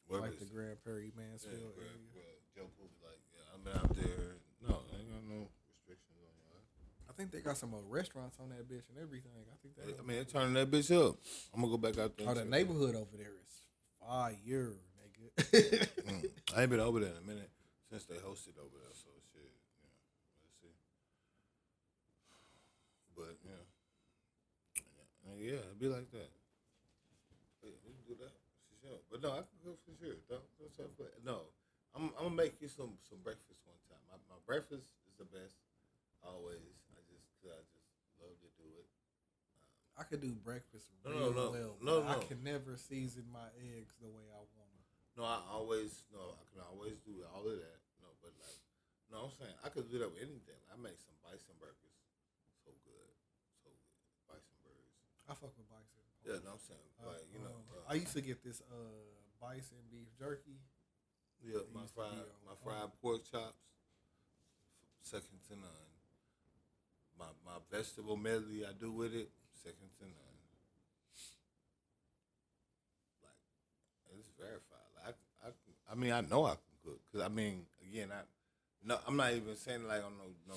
Where Like is the it? Grand Prairie Yeah, Mansfield well, area. Joe Pool be like, yeah, I've been out there. No, I ain't got no restrictions on y'all. I think they got some more restaurants on that bitch and everything. I think that. I mean, they're turning that bitch up. I'm gonna go back out there. Oh, and the check neighborhood over there is fire, nigga. I ain't been over there in a minute since they hosted over there. So shit, yeah. Let's see. But yeah, it'd be like that. Yeah, we can do that for sure. But no, I can go for sure. No, I'm gonna make you some breakfast one time. My breakfast is the best always. I just love to do it. I could do breakfast No, real no, well. no, but I no. can never season my eggs the way I want them. No, I can always do all of that. No, but like, no, I'm saying I could do that with anything. I make some bison burgers, so good, bison burgers. I fuck with bison. Yeah, no, I'm saying like I used to get this bison beef jerky. yeah, it my used to be fried on fried pork chops, second to none. My vegetable medley I do with it, second to none. Like it's verified. Like I mean I know I can cook because I mean again I'm not even saying like on no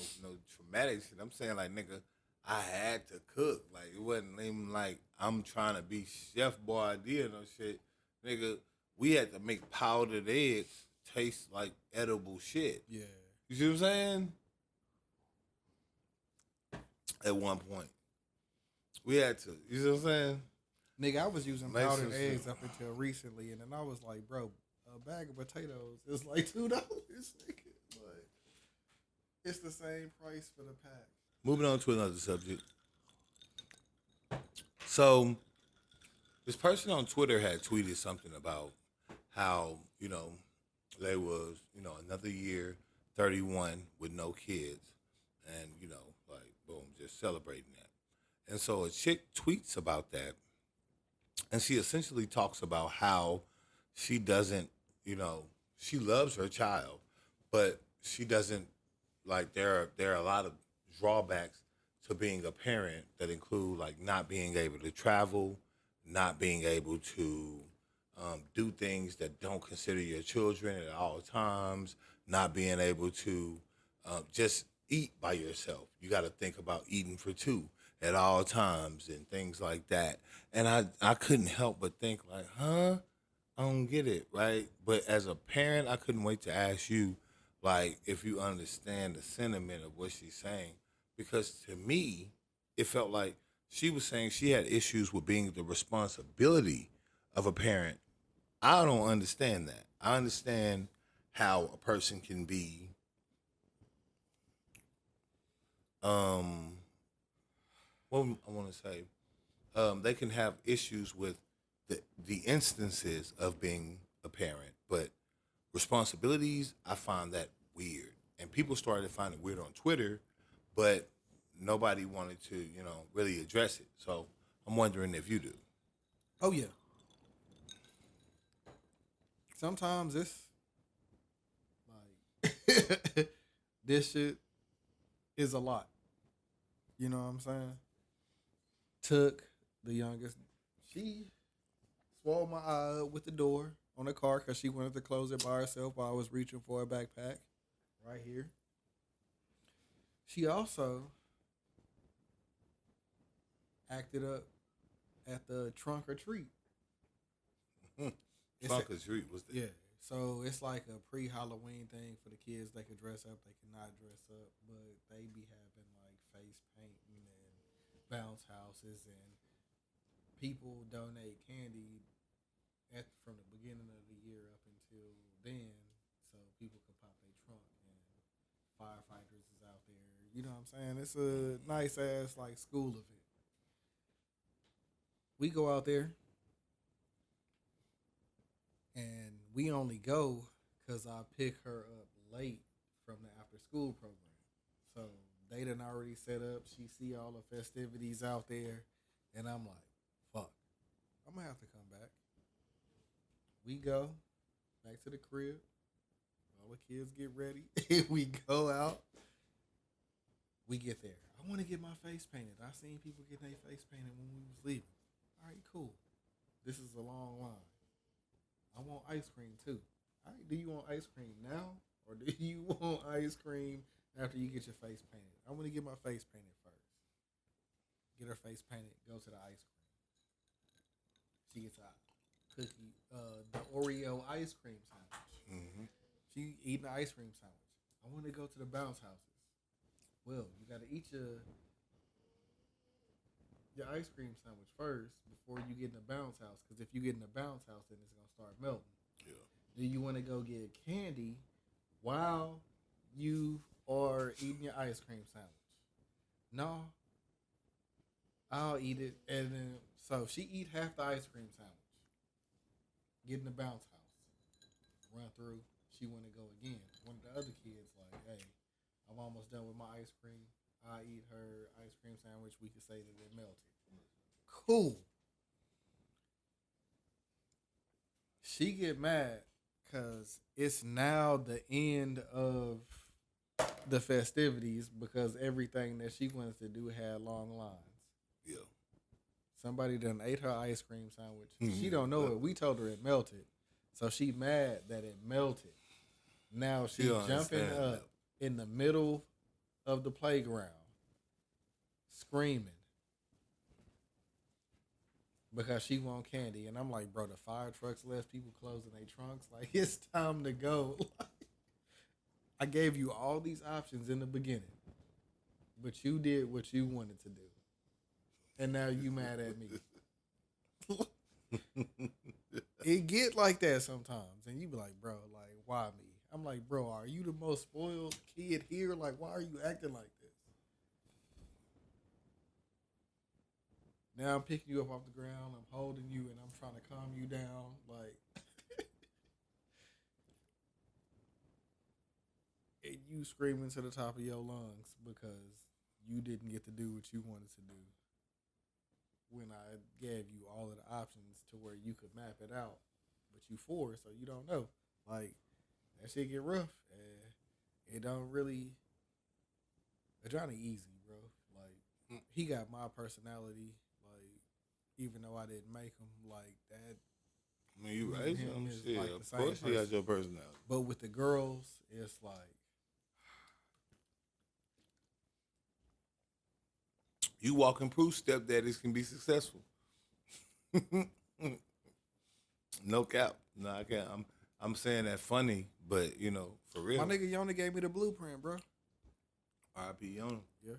traumatic shit. I'm saying like nigga I had to cook. Like it wasn't even like I'm trying to be Chef Boyardee or no shit. Nigga, we had to make powdered eggs taste like edible shit. Yeah. You see what I'm saying? At one point. We had to. You see what I'm saying? Nigga, I was using Make powdered some eggs shit. up until recently, and then I was like, bro, a bag of potatoes is like $2. Nigga. Like, It's the same price for the pack. Moving on to another subject. So, this person on Twitter had tweeted something about how, they was, another year, 31 with no kids. And, like, boom, just celebrating that. And so a chick tweets about that. And she essentially talks about how she doesn't, she loves her child, but she doesn't, like, there are a lot of drawbacks to being a parent that include, like, not being able to travel, not being able to do things that don't consider your children at all times, not being able to just eat by yourself. You got to think about eating for two at all times and things like that. And I couldn't help but think, like, I don't get it, right? But as a parent, I couldn't wait to ask you, like, if you understand the sentiment of what she's saying. Because to me, it felt like she was saying she had issues with being the responsibility of a parent. I don't understand that. I understand how a person can be what I want to say, they can have issues with the instances of being a parent, but responsibilities, I find that weird. And people started to find it weird on Twitter, but nobody wanted to, really address it. So I'm wondering if you do. Oh yeah. Sometimes it's like this shit is a lot. You know what I'm saying? Took the youngest. She swallowed my eye up with the door on the car because she wanted to close it by herself while I was reaching for a backpack right here. She also acted up at the trunk or treat. Trunk or treat was that? Yeah. So it's like a pre-Halloween thing for the kids. They can dress up, they cannot dress up, but they be having like face painting and bounce houses, and people donate candy from the beginning of the year up until then, so people can pop their trunk, and firefighters is out there. You know what I'm saying? It's a nice ass like school event. We go out there. And we only go because I pick her up late from the after school program. So they done already set up. She see all the festivities out there. And I'm like, fuck, I'm going to have to come back. We go back to the crib. All the kids get ready. We go out. We get there. I want to get my face painted. I seen people get their face painted when we was leaving. All right, cool. This is a long line. I want ice cream too. All right, do you want ice cream now, or do you want ice cream after you get your face painted? I want to get my face painted first. Get her face painted. Go to the ice cream. She gets a cookie, the Oreo ice cream sandwich. Mm-hmm. She eating the ice cream sandwich. I want to go to the bounce houses. Well, you got to eat your ice cream sandwich first before you get in the bounce house. Because if you get in the bounce house, then it's going to start melting. Yeah. Do you want to go get candy while you are eating your ice cream sandwich? No. I'll eat it. And then, so she eat half the ice cream sandwich. Get in the bounce house. Run through. She want to go again. One of the other kids like, hey, I'm almost done with my ice cream. I eat her ice cream sandwich. We could say that it melted. Cool. She get mad because it's now the end of the festivities because everything that she wanted to do had long lines. Yeah. Somebody done ate her ice cream sandwich. She don't know it. We told her it melted. So she mad that it melted. Now she jumping up in the middle of the playground, screaming because she want candy. And I'm like, bro, the fire trucks left, people closing their trunks. Like, it's time to go. I gave you all these options in the beginning, but you did what you wanted to do. And now you mad at me. It get like that sometimes. And you be like, bro, like, why me? I'm like, bro, are you the most spoiled kid here? Like, why are you acting like this? Now I'm picking you up off the ground. I'm holding you, and I'm trying to calm you down. Like, and you screaming to the top of your lungs because you didn't get to do what you wanted to do. When I gave you all of the options to where you could map it out, but you four, so you don't know. Like, that shit get rough, and it don't really. It's Johnny easy, bro. Like, he got my personality. Like, even though I didn't make him like that. I mean, you raised him. Shit, like of course, he got your personality. But with the girls, it's like. You walking proof stepdaddies can be successful. No cap. No, I can't. I'm saying that funny, but you know, for real. My nigga Yona gave me the blueprint, bro. R.I.P. Yona. Yeah.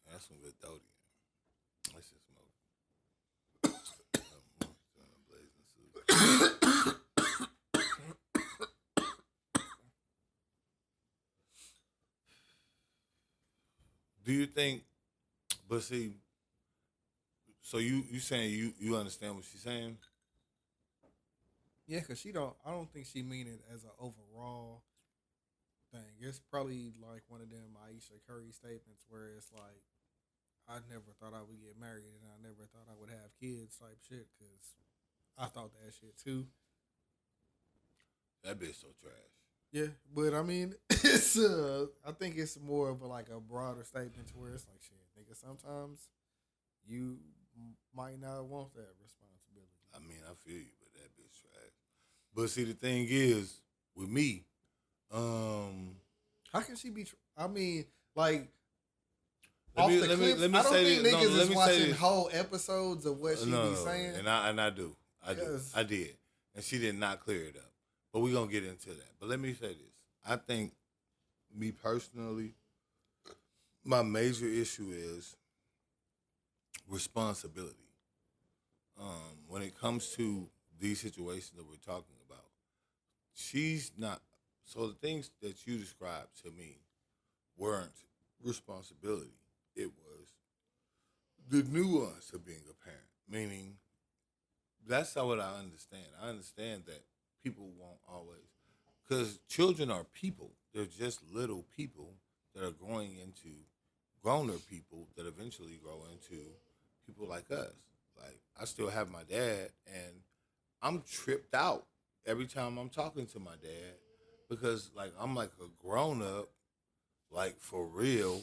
That's some good throaty. Let's just Do you think? But see, so you saying you understand what she's saying? Yeah, cause I don't think she mean it as an overall thing. It's probably like one of them Aisha Curry statements where it's like, I never thought I would get married and I never thought I would have kids type shit. Cause I thought that shit too. That bitch so trash. Yeah, but I mean, it's I think it's more of like a broader statement to where it's like, shit, nigga, sometimes you might not want that responsibility. I mean, I feel you, but that bitch trash. But see, the thing is, with me, how can she be? I mean, like, let me I don't say think this. niggas let is me say watching this. whole episodes of what she be saying. And I do. I did, and she did not clear it up. But we're gonna get into that. But let me say this. I think, me personally, my major issue is responsibility. When it comes to these situations that we're talking about, she's not. So the things that you described to me weren't responsibility. It was the nuance of being a parent. Meaning, that's not what I understand. I understand that people won't always, because children are people. They're just little people that are growing into grown-up people that eventually grow into people like us. Like, I still have my dad, and I'm tripped out every time I'm talking to my dad because, like, I'm like a grown-up, like, for real,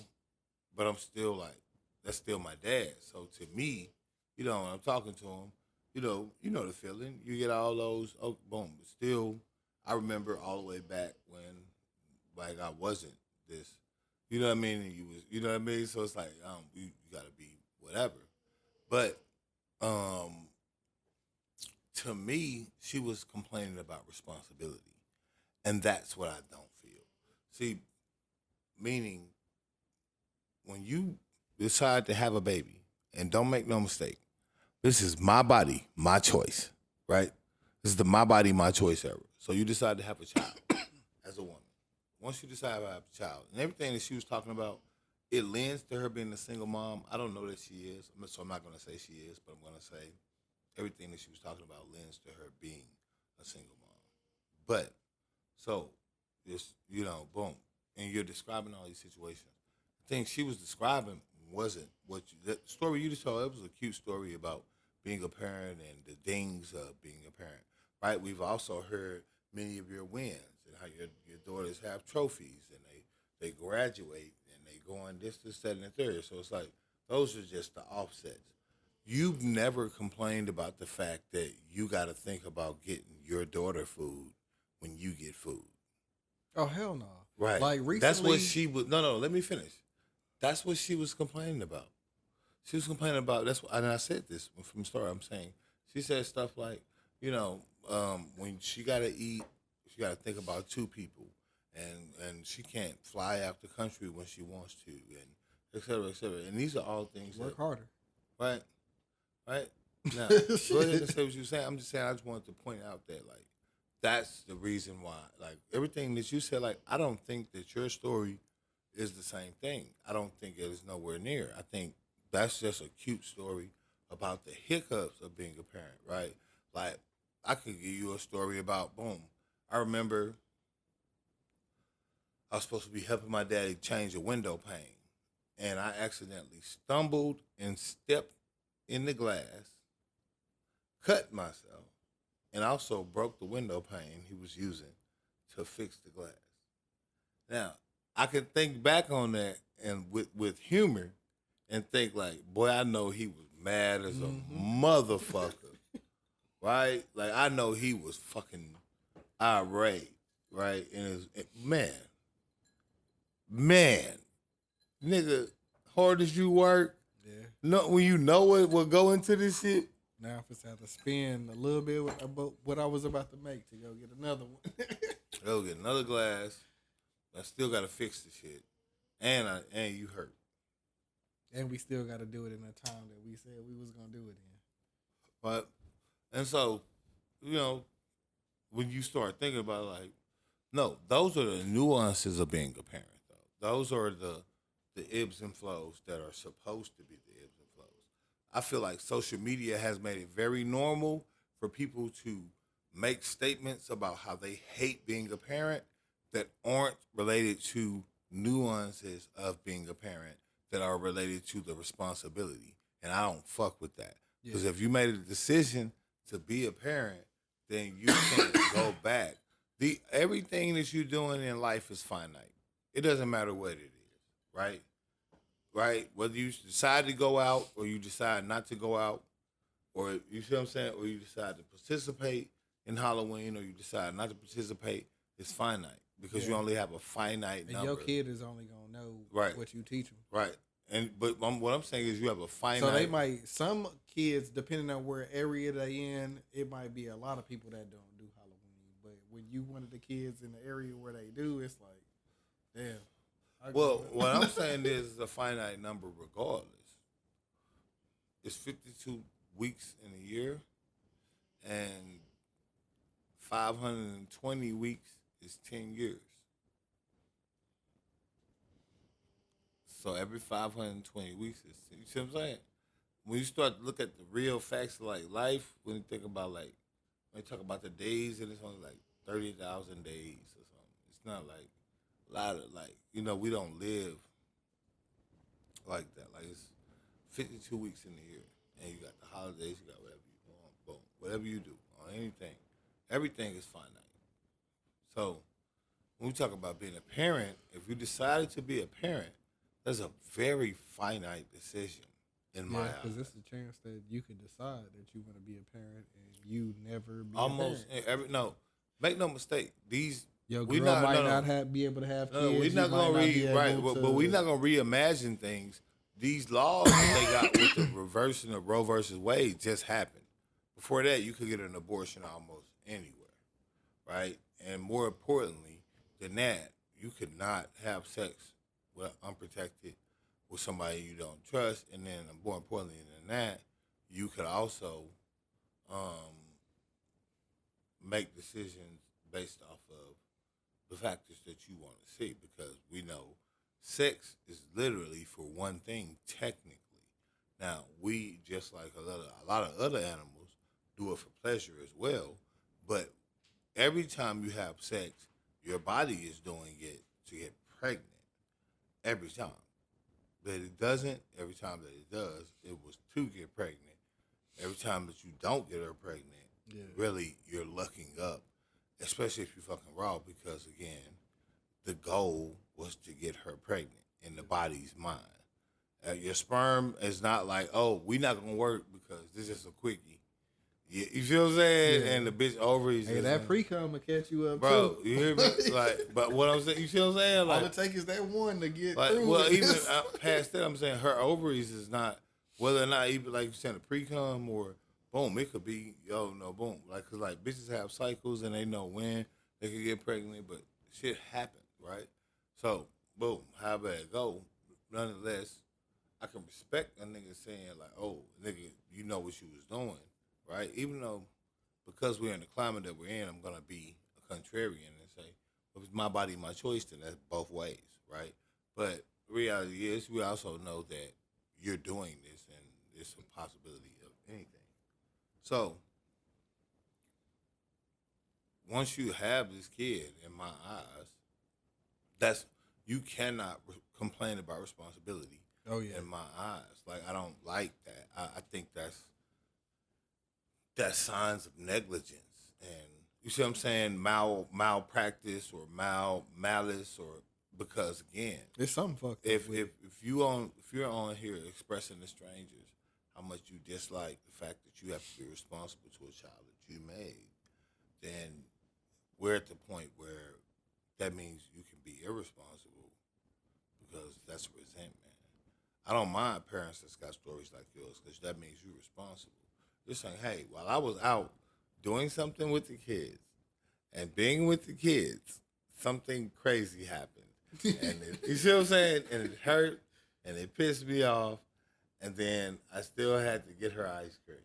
but I'm still like, that's still my dad. So to me, you know, when I'm talking to him, you know the feeling. You get all those, oh, boom. But still, I remember all the way back when, like, I wasn't this, you know what I mean? And you was, you know what I mean? So it's like, you gotta be whatever. But, to me, she was complaining about responsibility. And that's what I don't feel. See, meaning, when you decide to have a baby, and don't make no mistake, this is my body, my choice, right? This is the my body, my choice era. So you decide to have a child as a woman. Once you decide to have a child, and everything that she was talking about, it lends to her being a single mom. I don't know that she is, so I'm not going to say she is, but I'm going to say everything that she was talking about lends to her being a single mom. But, so, just, you know, boom, and you're describing all these situations. The thing she was describing wasn't what you, the story you just told, it was a cute story about being a parent and the dings of being a parent, right? We've also heard many of your wins and how your daughters have trophies and they graduate and they go on this, that, and the third. So it's like, those are just the offsets. You've never complained about the fact that you got to think about getting your daughter food when you get food. Oh, hell no. Right. Like, recently. That's what she was, no, let me finish. That's what she was complaining about. She was complaining about, and I said this from the start, I'm saying, she said stuff like, you know, when she got to eat, she got to think about two people, and she can't fly out the country when she wants to, and et cetera, et cetera. And these are all things Work harder. Right? Now, go ahead and say what you were saying. I'm just saying, I just wanted to point out that, like, that's the reason why. Like everything that you said, like I don't think that your story is the same thing. I don't think it is nowhere near. I think that's just a cute story about the hiccups of being a parent, right? Like I could give you a story about boom. I remember I was supposed to be helping my daddy change a window pane, and I accidentally stumbled and stepped in the glass, cut myself, and also broke the window pane he was using to fix the glass. Now, I can think back on that and with humor and think like, boy, I know he was mad as a motherfucker, right? Like I know he was fucking irate, right? And man, nigga, hard as you work, Yeah. no, when you know what will go into this shit. Now I just have to spend a little bit about what I was about to make to go get another one. Go get another glass. I still gotta fix the shit, and you hurt. And we still got to do it in the time that we said we was gonna do it in. But and so, you know, when you start thinking about it, like, no, those are the nuances of being a parent. Though those are the ebbs and flows that are supposed to be the ebbs and flows. I feel like social media has made it very normal for people to make statements about how they hate being a parent that aren't related to nuances of being a parent that are related to the responsibility. And I don't fuck with that. Because if you made a decision to be a parent, then you can't go back. Everything that you're doing in life is finite. It doesn't matter what it is, right? Right? Whether you decide to go out or you decide not to go out, or you see what I'm saying, or you decide to participate in Halloween or you decide not to participate, it's finite. Because you only have a finite number. And your kid is only gonna know what you teach them. Right. But what I'm saying is you have a finite. So they might, some kids, depending on where area they in, it might be a lot of people that don't do Halloween. But when you one of the kids in the area where they do, it's like, damn. Well, what I'm saying is it's a finite number regardless. It's 52 weeks in a year, and 520 weeks is 10 years. So every 520 weeks is, you see what I'm saying? When you start to look at the real facts of like life, when you think about like, when you talk about the days, and it's only like 30,000 days or something. It's not like a lot of like, you know, we don't live like that. Like it's 52 weeks in the year, and you got the holidays, you got whatever you want, boom, whatever you do on anything, everything is finite. So when we talk about being a parent, if you decided to be a parent, that's a very finite decision in my eyes. Because it's a chance that you can decide that you want to be a parent and you never be almost a parent. Make no mistake. Your girl might be able to have kids. We're not gonna but we're not gonna reimagine things. These laws that they got with the reversing of Roe versus Wade just happened. Before that, you could get an abortion almost anywhere, right? And more importantly than that, you could not have sex unprotected with somebody you don't trust. And then more importantly than that, you could also make decisions based off of the factors that you want to see, because we know sex is literally for one thing technically. Now, we, just like a lot of other animals, do it for pleasure as well, but every time you have sex, your body is doing it to get pregnant. Every time. That it doesn't, every time that it does, it was to get pregnant. Every time that you don't get her pregnant, really, you're lucking up, especially if you're fucking raw, because, again, the goal was to get her pregnant in the body's mind. Your sperm is not like, oh, we're not going to work because this is a quickie. You feel what I'm saying? Yeah. And the bitch ovaries. Hey, that pre-cum will catch you up, bro. Too. You hear me? Like, but what I'm saying, you feel what I'm saying? Like, all it takes is that one to get like, through. Well, even past that, I'm saying her ovaries is not, whether or not even like you saying a pre-cum or boom, it could be boom. Like, cause like bitches have cycles and they know when they can get pregnant, but shit happens, right? So boom, however it go, nonetheless, I can respect a nigga saying like, oh, nigga, you know what you was doing. Right, even though because we're in the climate that we're in, I'm gonna be a contrarian and say, if it's my body, my choice, then that's both ways, right? But the reality is, we also know that you're doing this, and it's a possibility of anything. So once you have this kid, in my eyes, that's you cannot complain about responsibility. Oh yeah. In my eyes, like I don't like that. I think that's signs of negligence, and you see what I'm saying, malpractice or malice, or because again, It's something fucked up. if you're on here expressing to strangers how much you dislike the fact that you have to be responsible to a child that you made, then we're at the point where that means you can be irresponsible because that's resentment. I don't mind parents that's got stories like yours because that means you're responsible. You're saying, hey, while I was out doing something with the kids and being with the kids, something crazy happened. And you see what I'm saying? And it hurt and it pissed me off. And then I still had to get her ice cream.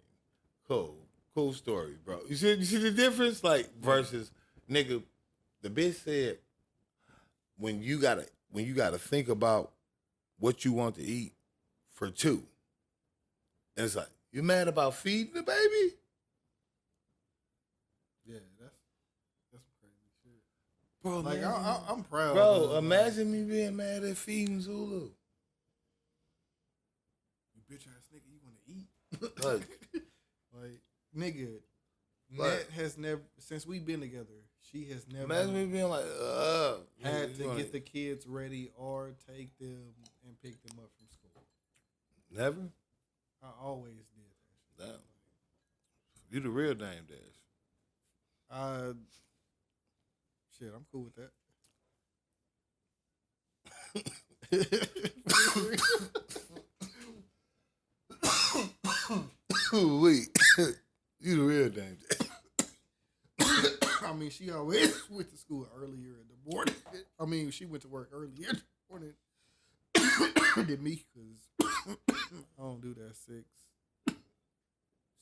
Cool story, bro. You see the difference? Like, versus, nigga, the bitch said, when you gotta think about what you want to eat for two. And it's like, you mad about feeding the baby? Yeah, that's crazy shit. Bro, Like man, I'm proud. bro, of, imagine me being mad at feeding Zulu. you bitch ass nigga, you want to eat? Like, Like nigga, Like- Nat has never since we've been together. She has never imagine me being like, had you to wanna- get the kids ready or take them and pick them up from school. Never? I always did that shit. Damn. You the real Dame Dash. Shit, I'm cool with that. Wait. You the real Dame Dash. I mean, she always went to school earlier in the morning. I mean, she went to work earlier in the morning than me because I don't do that 6,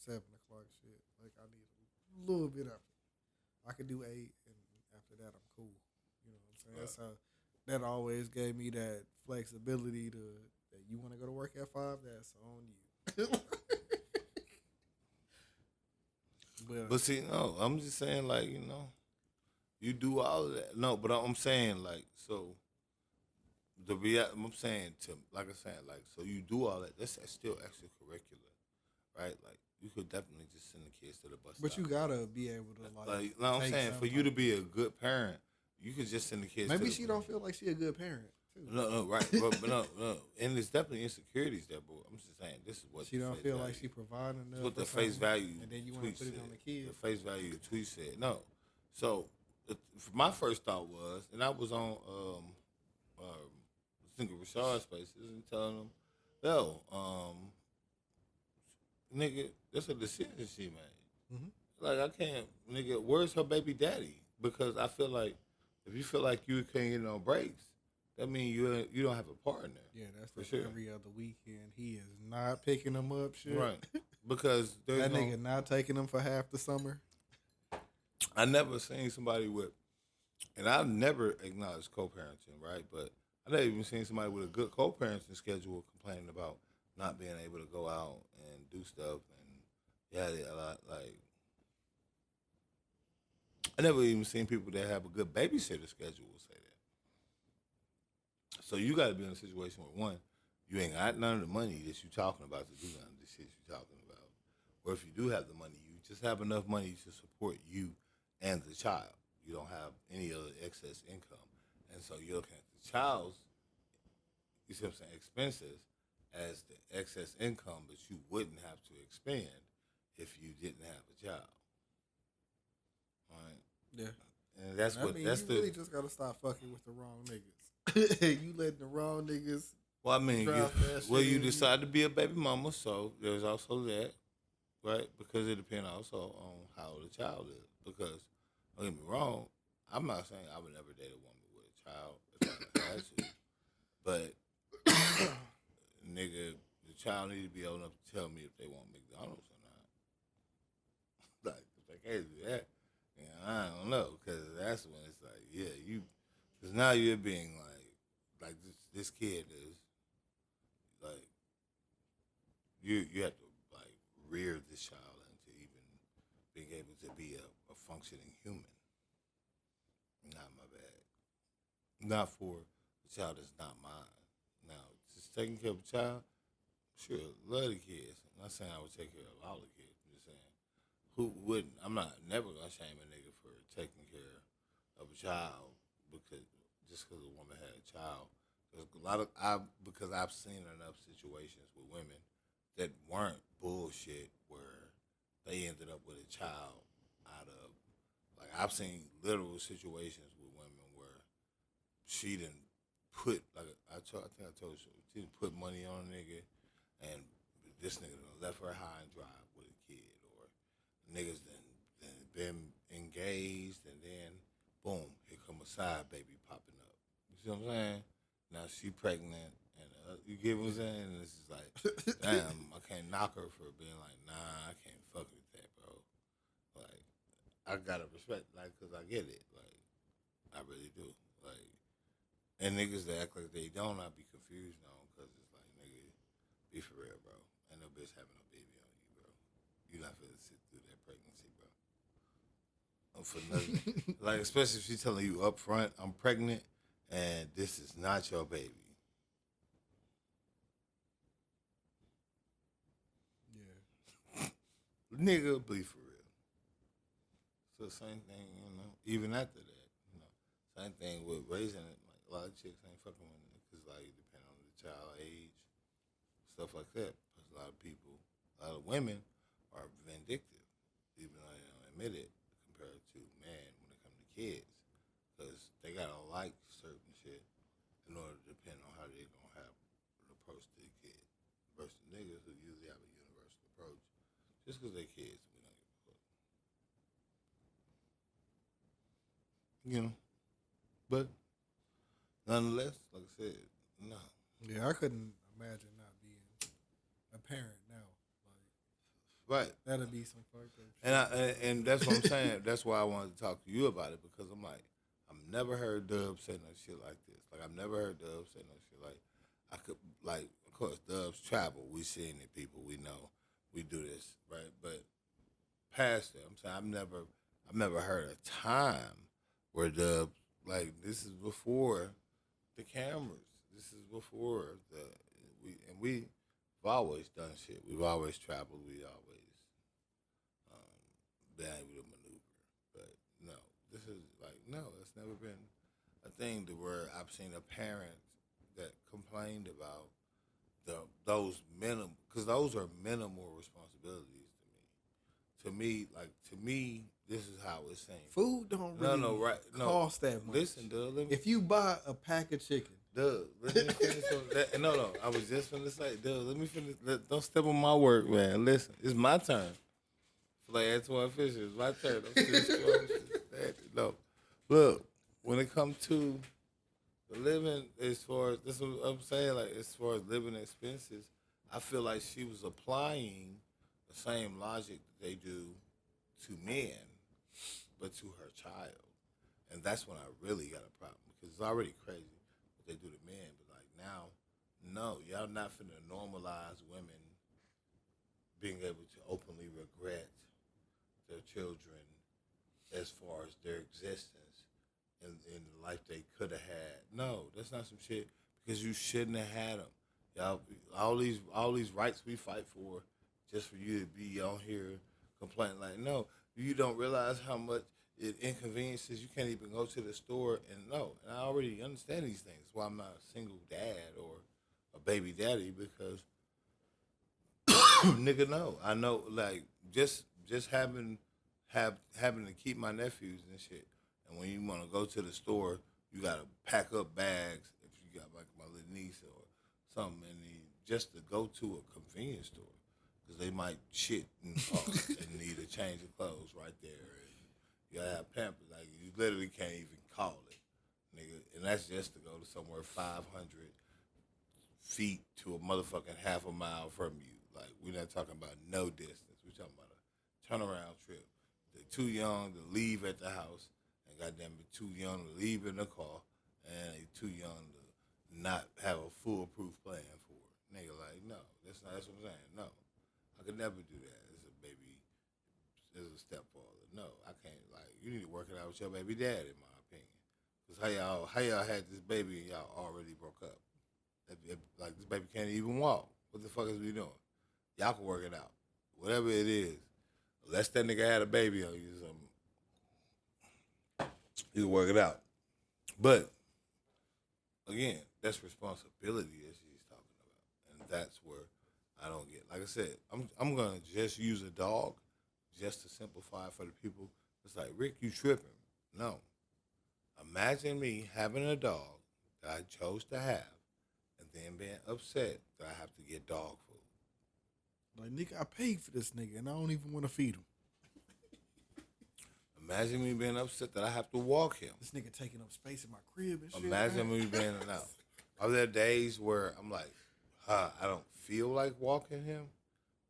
7 o'clock shit. Like, I need a little bit after. I could do 8, and after that, I'm cool. You know what I'm saying? So that always gave me that flexibility to, that you want to go to work at 5, that's on you. But see, no, I'm just saying, like, you know, you do all of that. No, but I'm saying, like, so I'm saying like I said, like, so you do all that. That's still extracurricular, right? Like, you could definitely just send the kids to the bus But stop. you gotta be able to Like I'm take saying, some for you to time. be a good parent, you could just send the kids. Maybe to she the don't feel like she a good parent too. No, right, but no, and there's definitely insecurities there. But I'm just saying, this is what She the don't face feel value- like she providing enough. It's what or the face something, value and then you want tweet to put it said. on the kids. The face value tweet said no. So my first thought was, and I was on I think Rashad Spaces and telling them, yo, nigga, that's a decision she made. Mhm. Like, I can't, nigga, where's her baby daddy? Because I feel like if you feel like you can't get no breaks, that means you don't have a partner. Yeah, that's For the sure. every other weekend. He is not picking them up. Shit. Right. Because there's That no, nigga not taking them for half the summer. I never seen somebody with, and I've never acknowledged co-parenting, right? But I never even seen somebody with a good co-parenting schedule complaining about not being able to go out and do stuff, and a lot, like, I never even seen people that have a good babysitter schedule say that. So you got to be in a situation where, one, you ain't got none of the money that you talking about to do none of the shit you talking about. Or if you do have the money, you just have enough money to support you and the child. You don't have any other excess income. And so you're looking at the child's, you see what I'm saying, expenses as the excess income that you wouldn't have to expend if you didn't have a child. All right? Yeah. And that's I what, mean, that's you the, really just gotta stop fucking with the wrong niggas. You letting the wrong niggas. well, I mean, drop that well, shit you in. decide to be a baby mama, so there's also that, right? Because it depends also on how old the child is. Because, don't get me wrong, I'm not saying I would never date a woman with a child if I had to. But, nigga, the child need to be old enough to tell me if they want McDonald's or not. Like, if they can't now you're being like this kid is like you have to like rear this child into even being able to be a functioning human. Not my bad. Not for a child that's not mine. Now, just taking care of a child, sure, love the kids. I'm not saying I would take care of all the kids. I'm just saying, who wouldn't? I'm not never gonna shame a nigga for taking care of a child because a woman had a child. Because I've seen enough situations with women that weren't bullshit where they ended up with a child out of like I've seen literal situations with women where she didn't put like I think I told you she didn't put money on a nigga and this nigga done left her high and dry with a kid or niggas then been engaged and then boom here come a side baby popping up. You see what I'm saying? Now she pregnant, and you get what I'm saying? And it's just like, damn, I can't knock her for being like, nah, I can't fuck with that, bro. Like, I gotta respect, like, cause I get it, like, I really do, like, and niggas that act like they don't, I be confused on, cause it's like, nigga, be for real, bro. Ain't no bitch having no baby on you, bro. You not finna sit through that pregnancy, bro. For nothing, like, especially if she's telling you up front, I'm pregnant. And this is not your baby. Yeah. Nigga, be for real. So same thing, you know, even after that, you know, same thing with raising it. Like a lot of chicks ain't fucking with it because like depending on the child age, stuff like that. Because a lot of people, a lot of women are vindictive, even though they don't admit it, compared to men when it comes to kids. Because they gotta like certain shit in order to depend on how they're gonna have an approach to the kid. Versus niggas who usually have a universal approach. Just because they're kids, we don't give a fuck. You know? But nonetheless, like I said, no. Yeah, I couldn't imagine not being a parent now. Right. That'd be some fucked up shit. And that's what I'm saying. That's why I wanted to talk to you about it because I'm like, I've never heard Dubz say no shit like this. Like I've never heard Dubz say no shit like I could like of course Dubz travel. We seen it, people. We know we do this, right? But past that, I'm saying I've never heard a time where Dubz like this is before the cameras. This is before we've always done shit. We've always traveled. We always been able to maneuver. But no, this is like no. It's never been a thing to where I've seen a parent that complained about those minimal because those are minimal responsibilities to me. To me, this is how it's saying. Food don't really cost that much. Listen, dude. If you buy a pack of chicken, dude, let me finish that. No. I was just finna say, dude, let me finish. Don't step on my work, man. Listen, it's my turn. Like Antoine Fisher, it's my turn. No, look. When it comes to the living, as far as this is what I'm saying, like as far as living expenses, I feel like she was applying the same logic that they do to men, but to her child, and that's when I really got a problem because it's already crazy what they do to men, but like now, no, y'all not finna normalize women being able to openly regret their children as far as their existence. In the life they could have had. No, that's not some shit because you shouldn't have had them. Y'all, all these rights we fight for, just for you to be on here complaining like, no, you don't realize how much it inconveniences. You can't even go to the store and no. And I already understand these things. That's why I'm not a single dad or a baby daddy because nigga, no, I know like just having to keep my nephews and shit. And when you want to go to the store, you got to pack up bags if you got like my little niece or something, and just to go to a convenience store because they might shit and need a change of clothes right there. And you got to have Pampers. Like, you literally can't even call it, nigga. And that's just to go to somewhere 500 feet to a motherfucking half a mile from you. Like, we're not talking about no distance. We're talking about a turnaround trip. They're too young to leave at the house. Goddamn it, too young to leave in the car, and they too young to not have a foolproof plan for it. Nigga, like, no, that's what I'm saying. No, I could never do that as a baby, as a stepfather. No, I can't. Like, you need to work it out with your baby dad, in my opinion. Cause how y'all had this baby and y'all already broke up? Like, this baby can't even walk. What the fuck is we doing? Y'all can work it out, whatever it is. Unless that nigga had a baby on you, something, you can work it out. But again, that's responsibility that she's talking about, and that's where I don't get. Like I said, I'm gonna just use a dog, just to simplify for the people. It's like, Rick, you tripping? No. Imagine me having a dog that I chose to have, and then being upset that I have to get dog food. Like, nigga, I paid for this nigga, and I don't even want to feed him. Imagine me being upset that I have to walk him. This nigga taking up space in my crib and shit. Imagine me being out. Are there days where I'm like, I don't feel like walking him,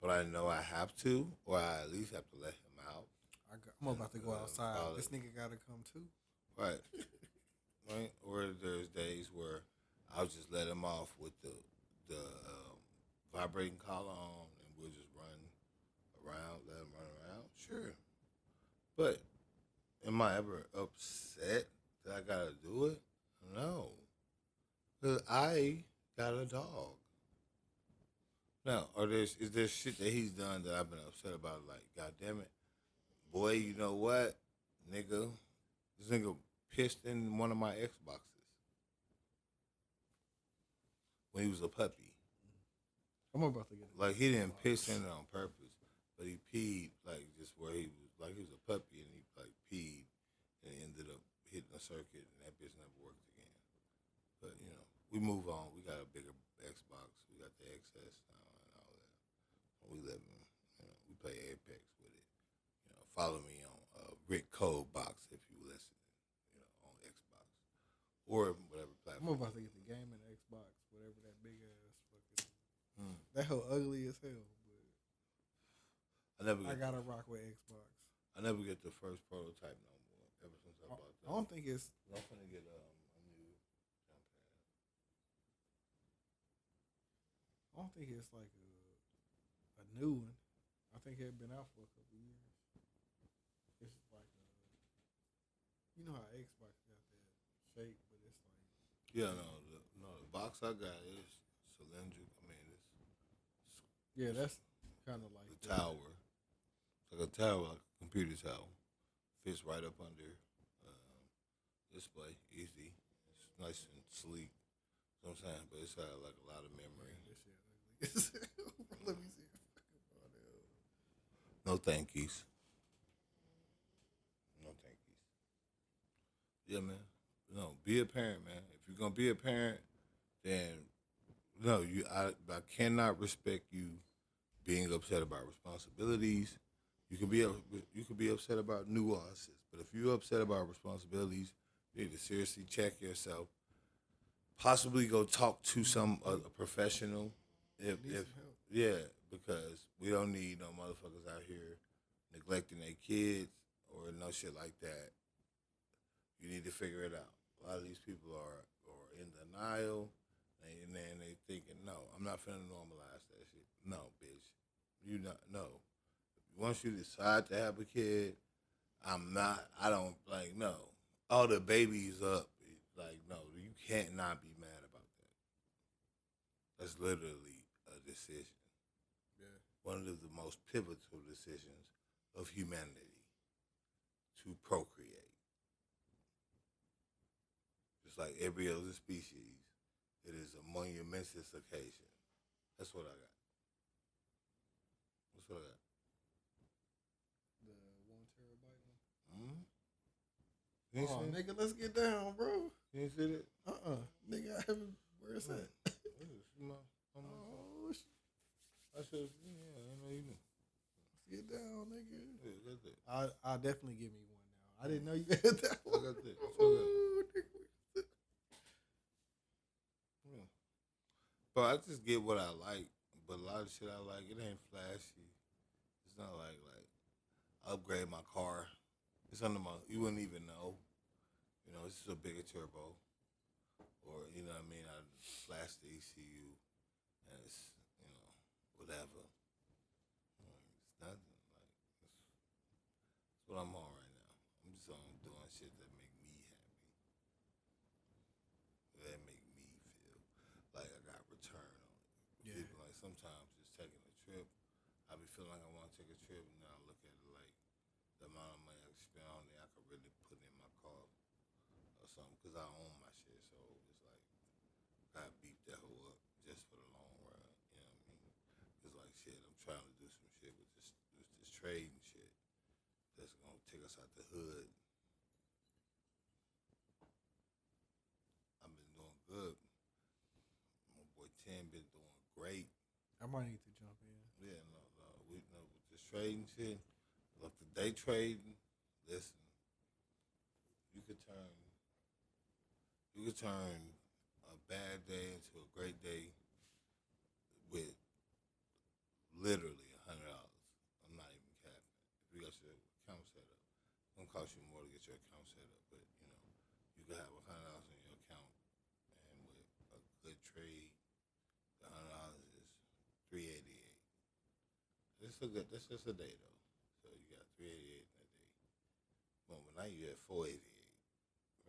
but I know I have to, or I at least have to let him out. I'm about to go outside. This nigga gotta come too. Right. Right. Or there's days where I'll just let him off with the vibrating collar on, and we'll just run around, let him run around. Sure. But am I ever upset that I gotta do it? No. Because I got a dog. Now, is there shit that he's done that I've been upset about? Like, God damn it, boy, you know what, nigga? This nigga pissed in one of my Xboxes when he was a puppy. I'm about to get it. Like, he didn't piss in it on purpose, but he peed, like, just where he was, like, he was a puppy, and he, like, peed, and he ended up hitting a circuit, and that bitch never worked again. But, you know, we move on. We got a bigger Xbox. We got the XS now and all that. We live in, we play Apex with it. You know, follow me on Rick Code Box if you listen, on Xbox or whatever platform. I'm about to get the game in Xbox, whatever that big ass fucking. That hoe ugly as hell. But I gotta rock with Xbox. I never get the first prototype no more. Ever since I bought that. I don't think it's. I'm gonna get a new jump pad. I don't think it's like a new one. I think it had been out for a couple years. It's like you know how Xbox got that shape, but it's like. Yeah, the box I got is cylindrical. I mean, it's yeah, that's kind of like the tower. It's like a tower, like a computer tower. Fits right up under display, easy. It's nice and sleek. You know what I'm saying? But it's got like a lot of memory. This shit ugly. Let me see. No thankies. No thankies. Yeah, man. No, be a parent, man. If you're gonna be a parent, then no, I cannot respect you being upset about responsibilities. You can be upset about nuances, but if you're upset about responsibilities, you need to seriously check yourself. Possibly go talk to a professional. Because we don't need no motherfuckers out here neglecting their kids or no shit like that. You need to figure it out. A lot of these people are in denial, and then they thinking, no, I'm not finna normalize that shit. No, bitch, you not. No, once you decide to have a kid, I don't like, no. Oh, the baby's up. Like, no, you can't not be mad about that. That's literally a decision. Yeah. One of the most pivotal decisions of humanity to procreate. Just like every other species, it is a monumentous occasion. That's what I got. That's what I got. The 1 terabyte one. Mm-hmm. Oh, nigga, let's get down, bro. You ain't see that? Nigga, I haven't. Where is that? Oh, shit. I said, yeah, I know you knew. Let's get down, nigga. Yeah, that's it. I'll definitely give me one now. I didn't know you had that one. I got that. Yeah. But I just get what I like. But a lot of shit I like, it ain't flashy. It's not like upgrade my car. It's under my, you wouldn't even know. You know, it's just a bigger turbo. or you know what I mean, I flash the ECU, and it's whatever. It's nothing. Like it's what I'm on right now. I'm just on doing shit that make me happy. That make me feel like I got return on it. Yeah. People like sometimes just taking a trip, I be feeling like I want to take a trip, and then I look at it like the amount of money I can spend on it, I could really put in my car or something, because I own my shit. So it's like I beat that hoe up just for the long run. You know what I mean? It's like shit. I'm trying to do some shit with this trading shit that's gonna take us out the hood. I've been doing good. My boy Tim been doing great. I might need to jump in. Yeah, no, we know with this trading shit. Look, the day trading. Listen, you could turn a bad day into a great day with literally $100. I'm not even capping. If you got your account set up, it's gonna cost you more to get your account set up, but you can have $100 in your account, and with a good trade, the $100 is $388. That's just a day though. So you got $388 in a day. But now you at $488,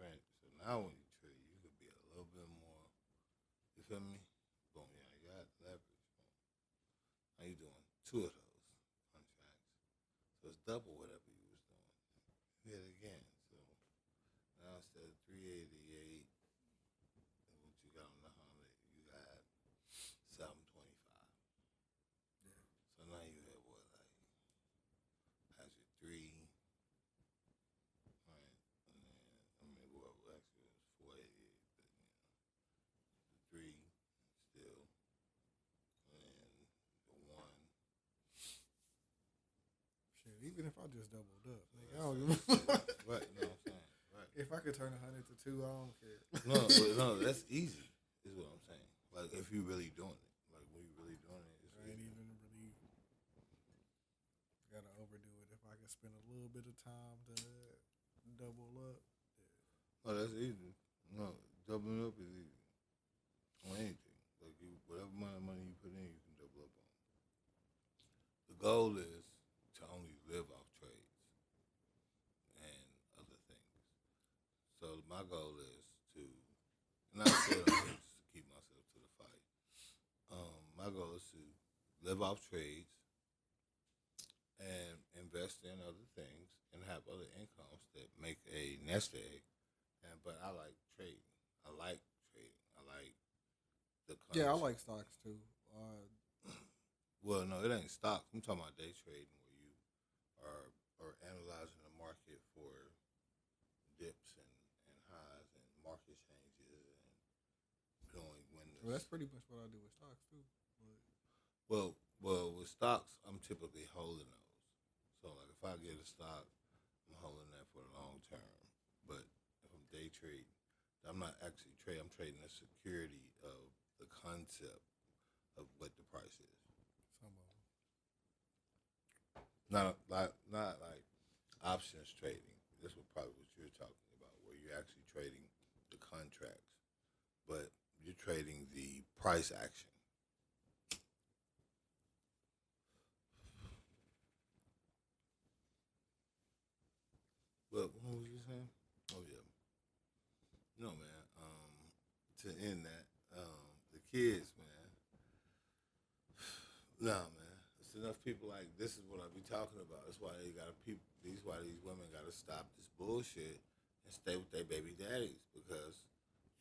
right? So now when you trade, you could be a little bit more. You feel me? Boom, yeah, you got leverage. Boom. Now you doing 2 of those contracts, so it's double whatever you was doing. You hit it again. So now instead of $388, what you got on the 100, you got $725. Yeah. So now you have what, like, how's your 3, right? And then, well, actually it was 488, but the 3 still, and the 1. Shit, even if I just doubled up, nigga, I don't give a fuck. Right, you know what I'm saying? Right. If I could turn 100 to 2, I don't care. No, that's easy, is what I'm saying. Like, if you really doing it. Like, when you really doing it, it's I ain't easy. even really gotta overdo it. If I can spend a little bit of time to double up, No, that's easy. No, doubling up is easy. On anything. Like, whatever amount of money you put in, you can double up on. The goal is to only live off trades and other things. So my goal is to, and I said I'm just to keep myself to the fight. My goal is to live off trades and invest in other things and have other incomes that make a nest egg. But I like trading. I like trading. I like the concept. yeah, I like stocks too. Well, no, it ain't stocks. I'm talking about day trading, where you are analyzing the market for dips and highs and market changes and knowing when. Well, that's pretty much what I do with stocks too. Well, with stocks, I'm typically holding those. So, like, if I get a stock, I'm holding that for the long term. But if I'm day trading, I'm not actually trading. I'm trading the security of the concept of what the price is. Some of them. Not like options trading. This was probably what you're talking about, where you're actually trading the contracts, but you're trading the price action. But what was you saying? Oh yeah. No, man. To end that, the kids, man. Nah, man. It's enough people like this is what I be talking about. That's why they gotta why these women gotta stop this bullshit and stay with their baby daddies, because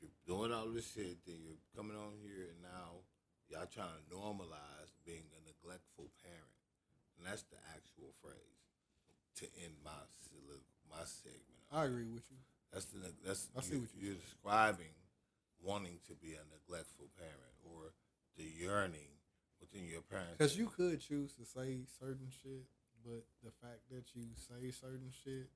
you're doing all this shit, then you're coming on here and now y'all trying to normalize being a neglectful parent, and that's the actual phrase to end my segment. I agree with you. I see what you're describing wanting to be a neglectful parent, or the yearning within your parents. Because you could choose to say certain shit, but the fact that you say certain shit,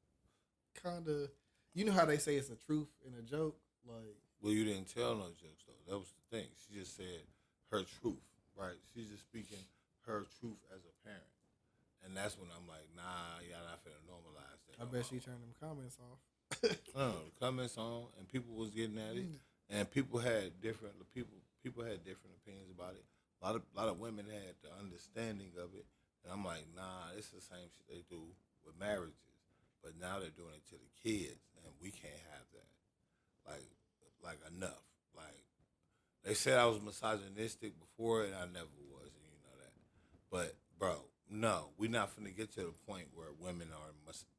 kind of, you know how they say it's a truth and a joke, like. Well, you didn't tell no jokes though. That was the thing. She just said her truth, right? She's just speaking her truth as a parent, and that's when I'm like, nah, y'all not finna normalize that. I bet she turned them comments off. The comments on, and people was getting at it, and people had different opinions about it. A lot of women had the understanding of it, and I'm like, nah, it's the same shit they do with marriages, but now they're doing it to the kids, and we can't have that. Like enough. Like they said I was misogynistic before, and I never was, and you know that. But bro, no, we're not finna get to the point where women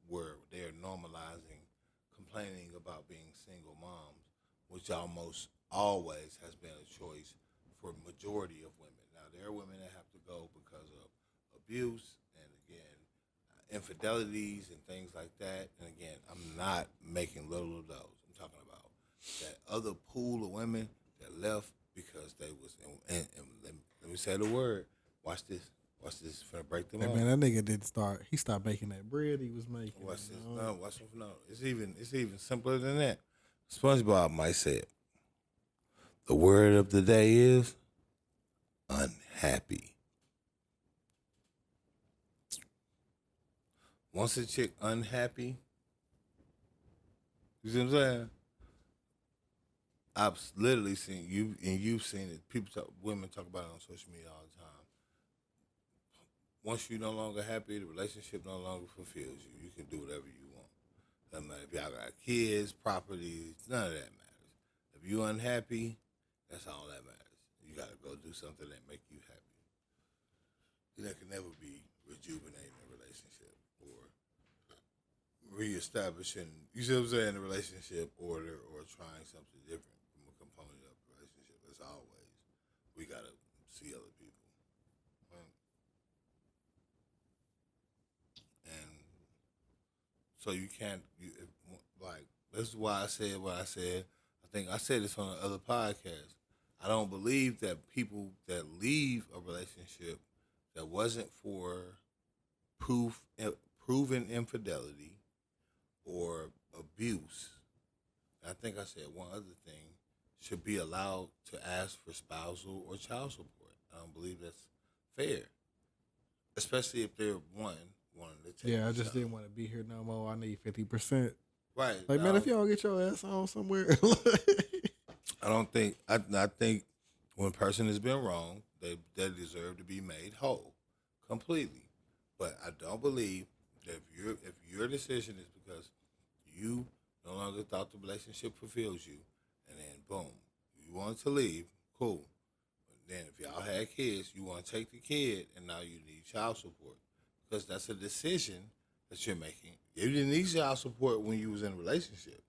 where they're normalizing complaining about being single moms, which almost always has been a choice for majority of women. Now there are women that have to go because of abuse and again infidelities and things like that. And again, I'm not making little of those. I'm talking about that other pool of women that left because they was and let me say the word. Watch this. Finna break them Hey, off. man, that nigga didn't start. He stopped making that bread he was making. Watch this. you know? No, watch this. No, it's even simpler than that. SpongeBob might say it. The word of the day is unhappy. Once a chick unhappy, you see what I'm saying? I've literally seen you, and you've seen it. Women talk about it on social media all the time. Once you're no longer happy, the relationship no longer fulfills you. You can do whatever you want. Doesn't matter if y'all got kids, properties, none of that matters. If you're unhappy, that's all that matters. You got to go do something that make you happy. That can never be rejuvenating a relationship or reestablishing, you see what I'm saying, a relationship order or trying something different from a component of a relationship. As always, we got to see other people. And so you can't, this is why I said what I said. I think I said this on the other podcast. I don't believe that people that leave a relationship that wasn't for proven infidelity or abuse, I think I said one other thing, should be allowed to ask for spousal or child support. I don't believe that's fair, especially if they're wanting to take. Yeah, I just didn't want to be here no more. I need 50%. Right. Like, man, if y'all get your ass on somewhere. I think when a person has been wrong, they deserve to be made whole completely. But I don't believe that if your decision is because you no longer thought the relationship fulfills you, and then boom, you want to leave, cool. But then if y'all had kids, you want to take the kid, and now you need child support because that's a decision that you're making. You didn't need child support when you was in a relationship.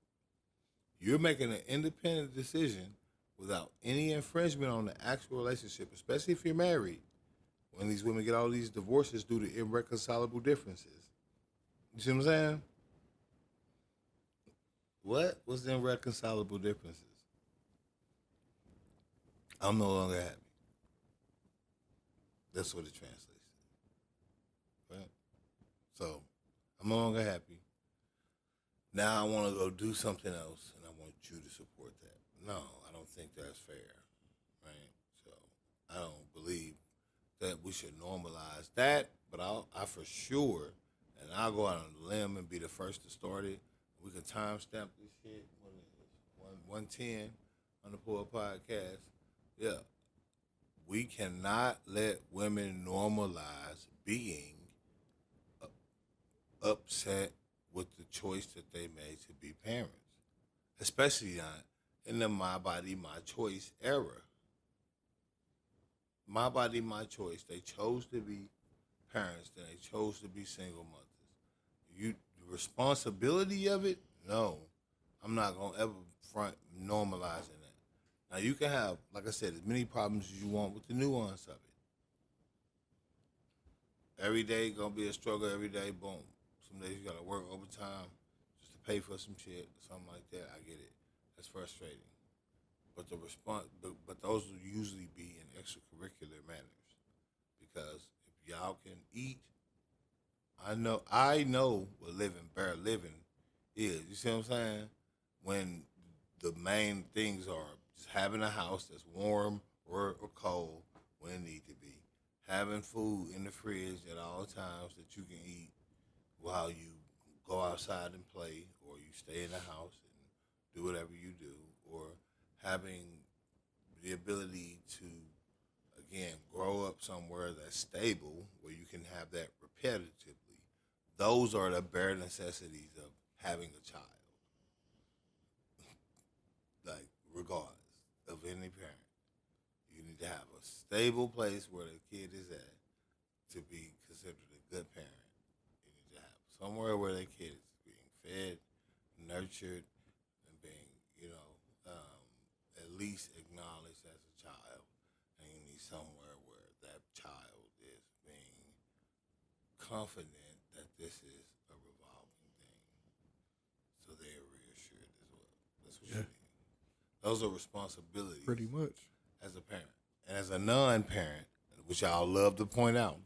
You're making an independent decision without any infringement on the actual relationship, especially if you're married. When these women get all these divorces due to irreconcilable differences. You see what I'm saying? What was the irreconcilable differences? I'm no longer happy. That's what it translates to. Right? So, I'm no longer happy. Now I want to go do something else, and I want you to support that. No, I don't think that's fair. Right? So, I don't believe that we should normalize that, but I for sure, and I'll go out on a limb and be the first to start it. We can timestamp this shit. What is it? 110 on the Poor Podcast. Yeah. We cannot let women normalize being upset with the choice that they made to be parents, especially not in the my body, my choice era. My body, my choice. They chose to be parents, then they chose to be single mothers. The responsibility of it, no. I'm not gonna ever front normalizing that. Now you can have, like I said, as many problems as you want with the nuance of it. Every day gonna be a struggle. Every day, boom. Some days you gotta work overtime just to pay for some shit, something like that. I get it. That's frustrating. But the response, but those will usually be in extracurricular manners, because if y'all can eat, I know what bare living is. You see what I'm saying? When the main things are just having a house that's warm or cold when it need to be, having food in the fridge at all times that you can eat while you go outside and play, or you stay in the house and do whatever you do, or having the ability to, again, grow up somewhere that's stable, where you can have that repetitively, those are the bare necessities of having a child. Like, regardless of any parent, you need to have a stable place where the kid is at to be considered a good parent. You need to have somewhere where the kid is being fed, nurtured, and being, at least acknowledged as a child. And you need somewhere where that child is being confident that this is a revolving thing. So they are reassured as well. That's what you need. Those are responsibilities. Pretty much. As a parent. And as a non-parent, which I'll love to point out,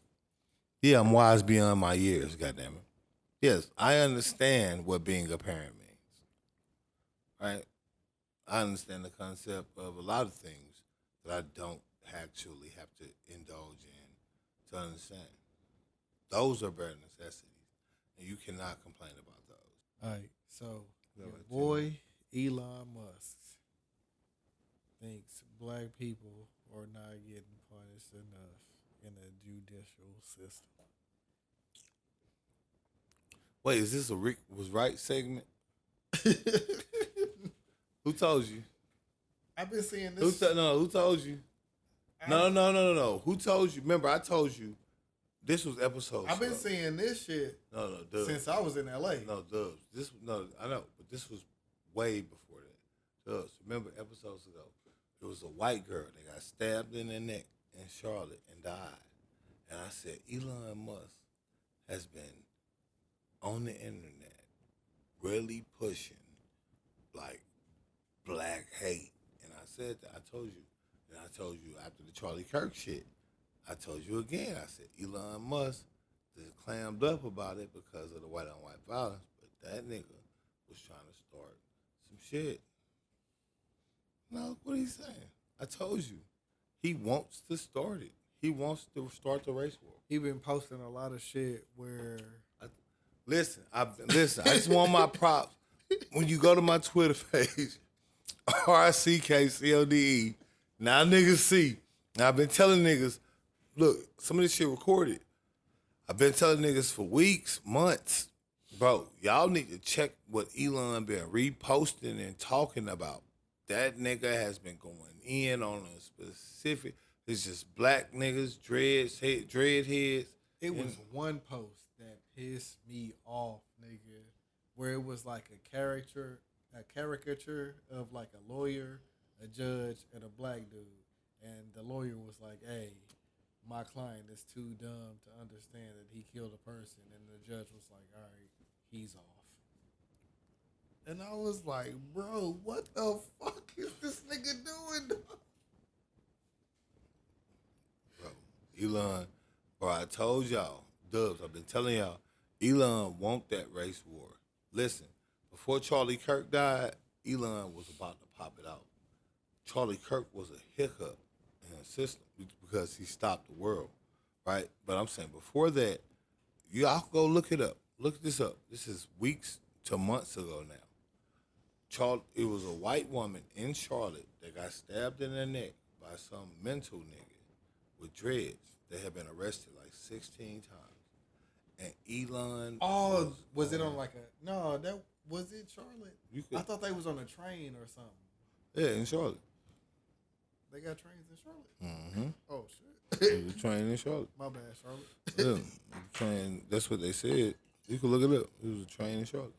yeah, I'm wise beyond my years, goddammit. Yes, I understand what being a parent means. Right? I understand the concept of a lot of things that I don't actually have to indulge in to understand. Those are bare necessities, and you cannot complain about those. All right, so your boy Elon Musk thinks black people are not getting punished enough in the judicial system. Wait, is this a Rick was right segment? Who told you? I've been seeing this. Who told you? No. Who told you? Remember, I told you this was episodes. I've been seeing this shit Dubz. since I was in LA. No, Dubz. I know, but this was way before that. Dubz. Remember episodes ago, there was a white girl that got stabbed in the neck in Charlotte and died. And I said, Elon Musk has been on the internet really pushing like black hate. And I said that. I told you. And I told you after the Charlie Kirk shit, I told you again. I said Elon Musk just clammed up about it because of the white on white violence, but that nigga was trying to start some shit. No, what he's saying. I told you. He wants to start it. He wants to start the race war. He been posting a lot of shit where Listen, I just want my props. When you go to my Twitter page, RICKCODE, now niggas see. Now I've been telling niggas, look, some of this shit recorded. I've been telling niggas for weeks, months, bro, y'all need to check what Elon been reposting and talking about. That nigga has been going in on a specific, it's just black niggas, dread heads. it was one post that pissed me off, nigga, where it was like a caricature of like a lawyer, a judge, and a black dude. And the lawyer was like, hey, my client is too dumb to understand that he killed a person. And the judge was like, all right, he's off. And I was like, bro, what the fuck is this nigga doing? Bro, Elon, bro, I told y'all, Dubz, I've been telling y'all, Elon want that race war. Listen, before Charlie Kirk died, Elon was about to pop it out. Charlie Kirk was a hiccup in the system because he stopped the world, right? But I'm saying before that, y'all go look it up. Look this up. This is weeks to months ago now. It was a white woman in Charlotte that got stabbed in the neck by some mental nigga with dreads that had been arrested like 16 times. And Elon was it on like a that was it Charlotte? I thought they was on a train or something. Yeah, in Charlotte. They got trains in Charlotte? Mm-hmm. Oh shit. It was a train in Charlotte. My bad, Charlotte. Yeah, train. That's what they said. You can look it up. It was a train in Charlotte.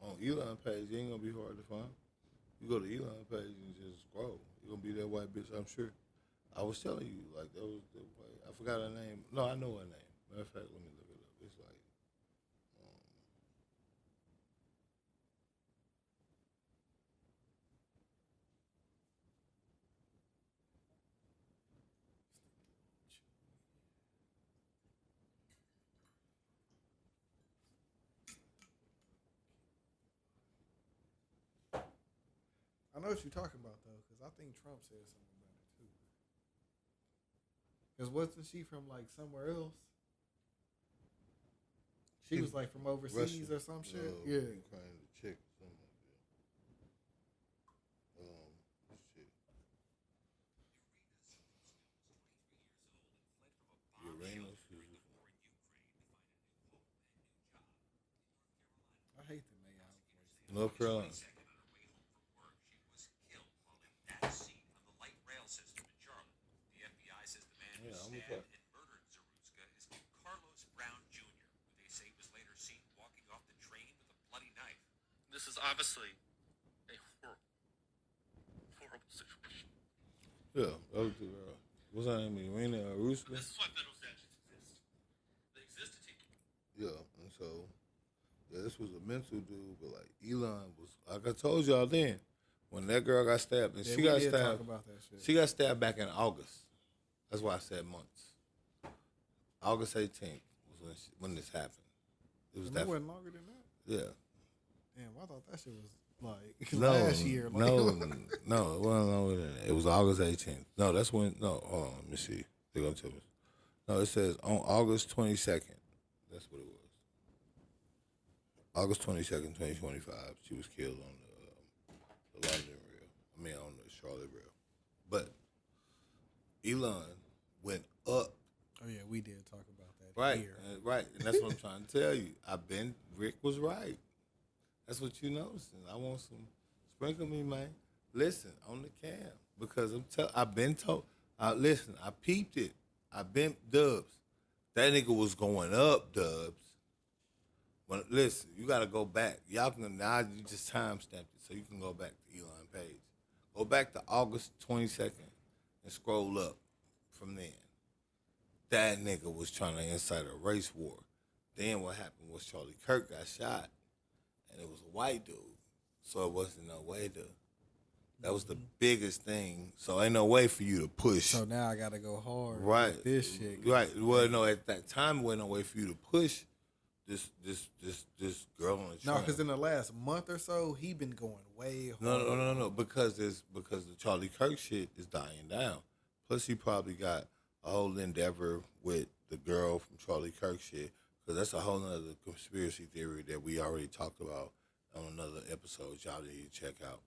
On Elon page, it ain't gonna be hard to find. You go to Elon page and just scroll. You're gonna be that white bitch, I'm sure. I was telling you, like, that was the way. I forgot her name. No, I know her name. Matter of fact, let me look it up. It's like, I know what you're talking about though, because I think Trump said something about it too. Because wasn't she from like somewhere else? She was like from overseas Russia. or some shit. Ukraine, Yeah. the chick, something like that. Shit. Uranus is I hate the mayout voice. North Carolina. Yeah, I'm with that. This is obviously a horrible situation. Yeah, those two. What's her name? Irina Ruska. This is why federal statutes exist. They exist to take Yeah, and so this was a mental dude, but like Elon was, like I told y'all then, when that girl got stabbed, and Yeah, she we got did talk stabbed. about that shit. She got stabbed back in August. That's why I said months. August 18th was when this happened. It was And that. it wasn't longer than that. Yeah. Damn, I thought that shit was like No, last year. Like, no, no, it wasn't longer than that. It was August 18th. No, that's when. No, hold on, let me see. They're gonna tell us. No, it says on August 22nd. That's what it was. August 22nd, 2025. She was killed on the London rail. I mean, on the Charlotte rail. But Elon went up. Oh yeah, we did talk about that. Right, Here. right, and that's what I'm trying to tell you. Rick was right. That's what you noticing. I want some sprinkle me, man. Listen on the cam because I've been told. Listen, I peeped it. I been Dubz. That nigga was going up, Dubz. When listen, you gotta go back. Y'all can now you just time stamped it so you can go back to Elon page. Go back to August 22nd and scroll up from then. That nigga was trying to incite a race war. Then what happened was Charlie Kirk got shot, and it was a white dude. So it wasn't no way to. That was the biggest thing. So ain't no way for you to push. So now I gotta go hard. Right. With this shit. Right. Well, no, at that time, wasn't no way for you to push this girl on the train. No, because in the last month or so, he been going way hard. No. Because the Charlie Kirk shit is dying down. Plus, he probably got a whole endeavor with the girl from Charlie Kirk shit. Because that's a whole nother conspiracy theory that we already talked about on another episode. Y'all need to check out.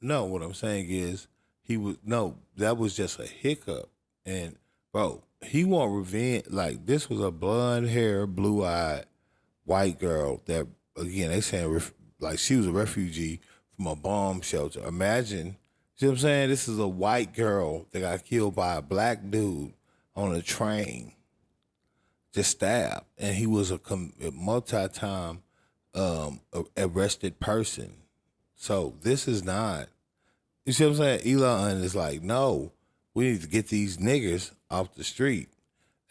No, what I'm saying is that was just a hiccup. And bro, he want revenge. Like this was a blonde hair, blue eyed white girl that again they saying like she was a refugee from a bomb shelter. Imagine, see what I'm saying? This is a white girl that got killed by a black dude on a train, just stabbed, and he was a multi-time arrested person. So this is not, you see what I'm saying? Elon is like, no, we need to get these niggas off the street.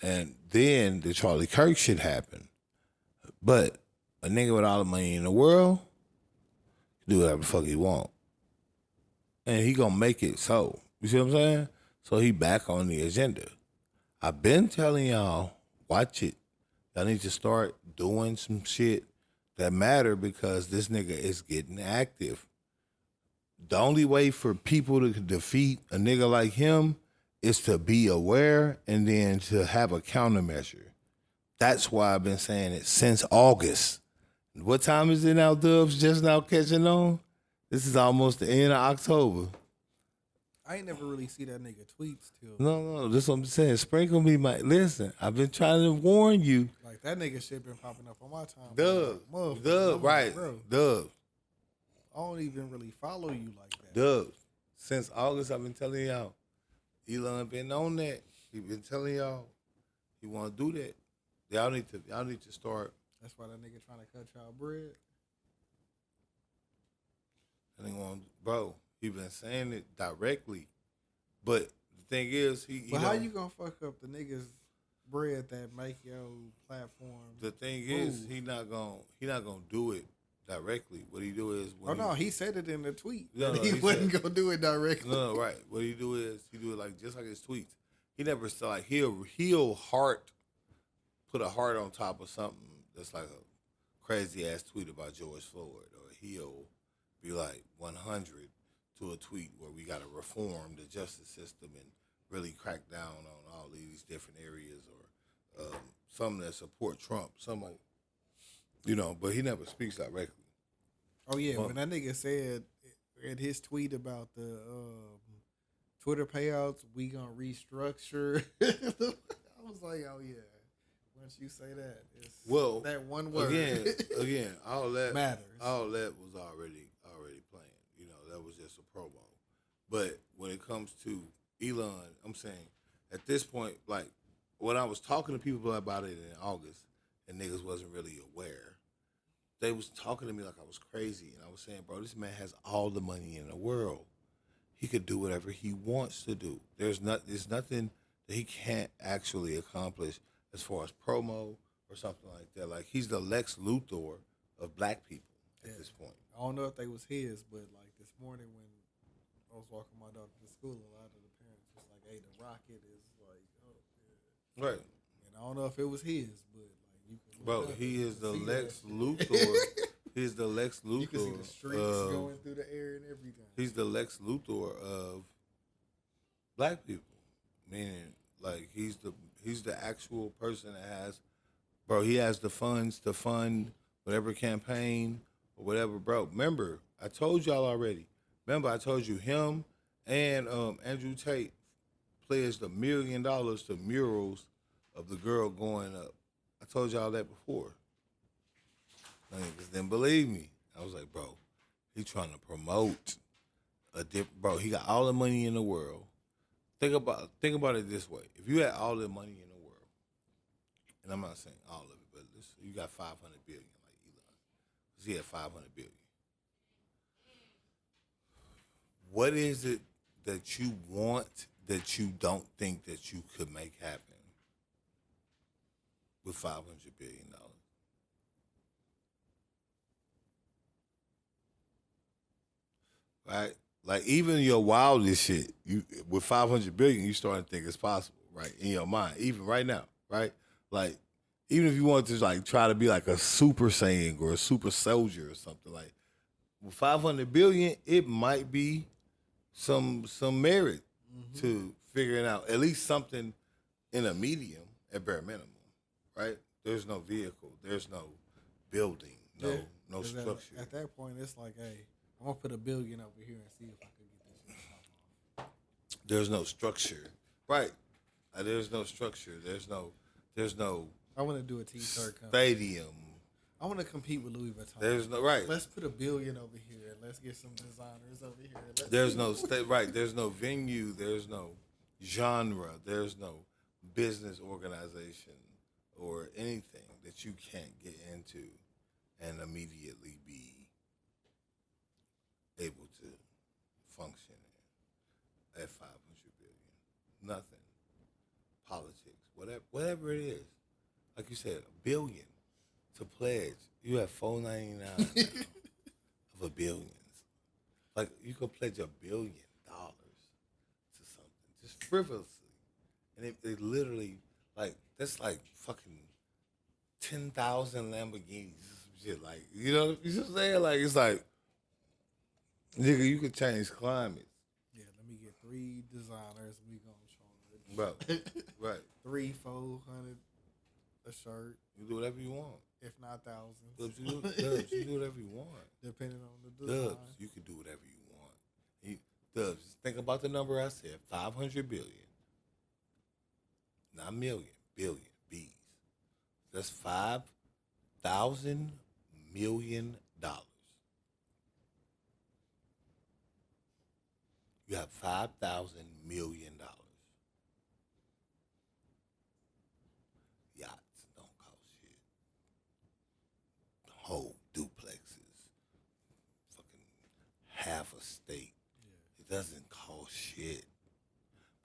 And then the Charlie Kirk shit happened. But a nigga with all the money in the world can do whatever the fuck he want. And he gonna make it so. You see what I'm saying? So he back on the agenda. I've been telling y'all, watch it. Y'all need to start doing some shit that matter because this nigga is getting active. The only way for people to defeat a nigga like him is to be aware and then to have a countermeasure. That's why I've been saying it since August. What time is it now, Dubz? Just now catching on? This is almost the end of October. I ain't never really see that nigga tweets till. No, that's what I'm saying. Sprinkle me, my listen. I've been trying to warn you. Like that nigga shit been popping up on my time. Dubz, right? Bro, Dubz. I don't even really follow you like that. Dubz. Since August, I've been telling y'all. Elon been on that. He been telling y'all he want to do that. Y'all need to start. That's why that nigga trying to cut y'all bread. Bro, he been saying it directly. But the thing is, But how you gonna fuck up the niggas' bread that make your platform? The thing is, he not gonna do it directly. What he do is, he said it in the tweet. No, he wasn't gonna do it directly. No, right. What he do is he do it like just like his tweets. He never said like he'll put a heart on top of something that's like a crazy ass tweet about George Floyd, or he'll be like 100 to a tweet where we got to reform the justice system and really crack down on all these different areas, or some that support Trump, some like, but he never speaks directly. Oh yeah, when that nigga said in his tweet about the Twitter payouts, we gonna restructure. I was like, oh yeah. Once you say that, it's that one word. Again, all that matters. All that was already playing. That was just a promo. But when it comes to Elon, I'm saying at this point, like when I was talking to people about it in August, and niggas wasn't really aware, they was talking to me like I was crazy, and I was saying, bro, this man has all the money in the world. He could do whatever he wants to do. There's nothing that he can't actually accomplish as far as promo or something like that. Like he's the Lex Luthor of black people at this point. I don't know if they was his, but like this morning when I was walking my daughter to school, a lot of the parents was like, "Hey, the Rocket is like, oh, yeah." Right." And I don't know if it was his, but like you can. Bro, he is the Lex Luthor. He's the Lex Luthor. You can see the streaks going through the air and everything. He's the Lex Luthor of black people, meaning like he's the actual person that has, bro. He has the funds to fund whatever campaign or whatever, bro. Remember, I told y'all already. Remember, I told you him and Andrew Tate pledged $1 million to murals of the girl going up. I told y'all that before. Niggas didn't believe me. I was like, bro, he trying to promote bro, he got all the money in the world. Think about it this way. If you had all the money in the world, and I'm not saying all of it, but you got 500 billion like Elon. Because he had 500 billion. What is it that you want that you don't think that you could make happen with $500 billion? Right? Like even your wildest shit, you with 500 billion, you starting to think it's possible, right? In your mind, even right now, right? Like even if you want to like try to be like a super saiyan or a super soldier or something, like with 500 billion, it might be some merit to figuring out at least something in a medium at bare minimum, right? There's no vehicle, there's no building, no structure. At that point, it's like, hey, I'm gonna put $1 billion over here and see if I can get this shit off. There's no structure, right? There's no structure. There's no. I want to do a t-shirt stadium. I want to compete with Louis Vuitton. There's no right. Let's put $1 billion over here. Let's get some designers over here. There's no right. There's no venue. There's no genre. There's no business organization or anything that you can't get into and immediately be able to function at 500 billion. Nothing. Politics. Whatever it is. Like you said, $1 billion to pledge. You have $4.99 now of $1 billion. Like you could pledge $1 billion to something just frivolously, and it literally like that's like fucking 10,000 Lamborghinis. Shit, like you know what I'm saying? Like it's like. Nigga, you could change climates. Yeah, let me get 3 designers. We gonna charge. Right. 300-400 a shirt. You do whatever you want. If not thousands. Dubz, you do whatever you want. Depending on the design. Dubz, you can do whatever you want. Dubz, just think about the number I said. 500 billion. Not million. Billion. B's. That's $5,000 million. You have $5,000 million. Yachts don't cost shit. Whole duplexes, fucking half a state. Yeah. It doesn't cost shit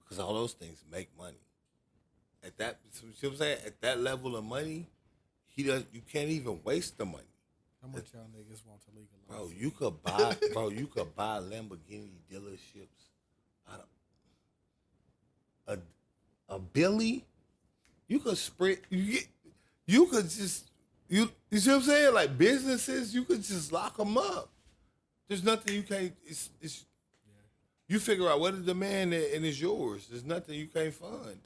because all those things make money. At that, you know what I'm saying? At that level of money, you can't even waste the money. How much y'all niggas want to legalize? Bro, you could buy Lamborghini dealerships. A Billy, you could spread. You could just you see what I'm saying? Like businesses, you could just lock them up. There's nothing you can't. It's you figure out what the demand is and it's yours. There's nothing you can't fund.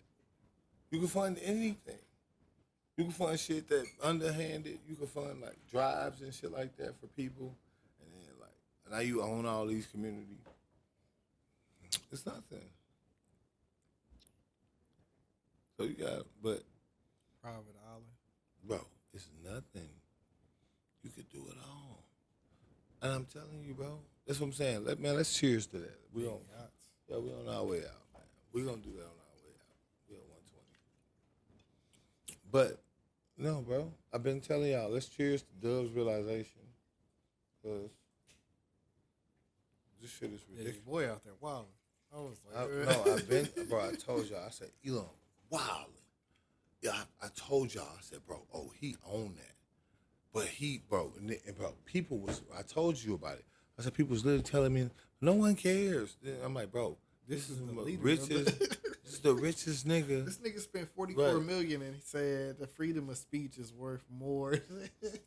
You can fund anything. You can fund shit that underhanded. You can fund like drives and shit like that for people, and then like now you own all these communities. It's nothing. So you got, but Private island. bro, it's nothing. You could do it all, and I'm telling you, bro. That's what I'm saying. Let's cheers to that. We on, Yachts. yeah, we on our way out, man. We gonna do that on our way out. We at 120. But no, bro. I've been telling y'all. Let's cheers to Dub's realization, cause this shit is Yeah, ridiculous. your boy out there wilding. I was like, I've been, bro. I told y'all. I said, Elon, wilding. Yeah, I told y'all. I said, bro. Oh, he owned that. But he, bro, and bro, people was. I told you about it. I said, people was literally telling me, no one cares. Then I'm like, bro, this is the the leader of richest. This is the richest nigga. this nigga spent 44 Right. million and he said the freedom of speech is worth more.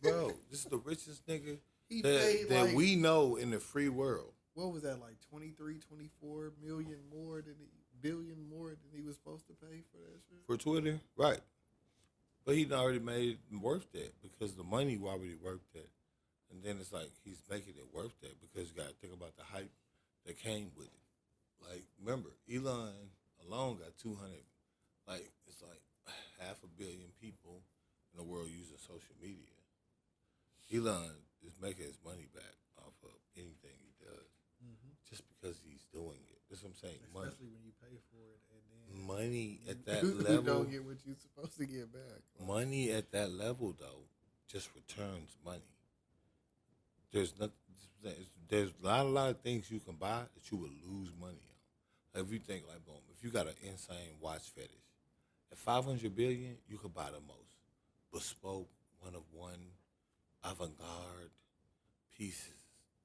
Bro, this is the richest nigga He that, paid that like, we know in the free world. what was that, like 23, 24 million more than billion more than he was supposed to pay for that shit? For Twitter, right. But he already made it worth that because the money already worth that. And then it's like he's making it worth that because you got to think about the hype that came with it. Like, remember, Elon alone got 200, like, it's like 500 million people in the world using social media. Elon is making his money back off of anything he does just because he's doing it. That's what I'm saying. Especially when you pay for it and then Money at that you level. don't get what you're supposed to get back. Money at that level, though, just returns money. There's nothing. There's a lot of things you can buy that you would lose money on. Like if you think like, boom, if you got an insane watch fetish, at 500 billion, you could buy the most bespoke, one of one, avant-garde pieces.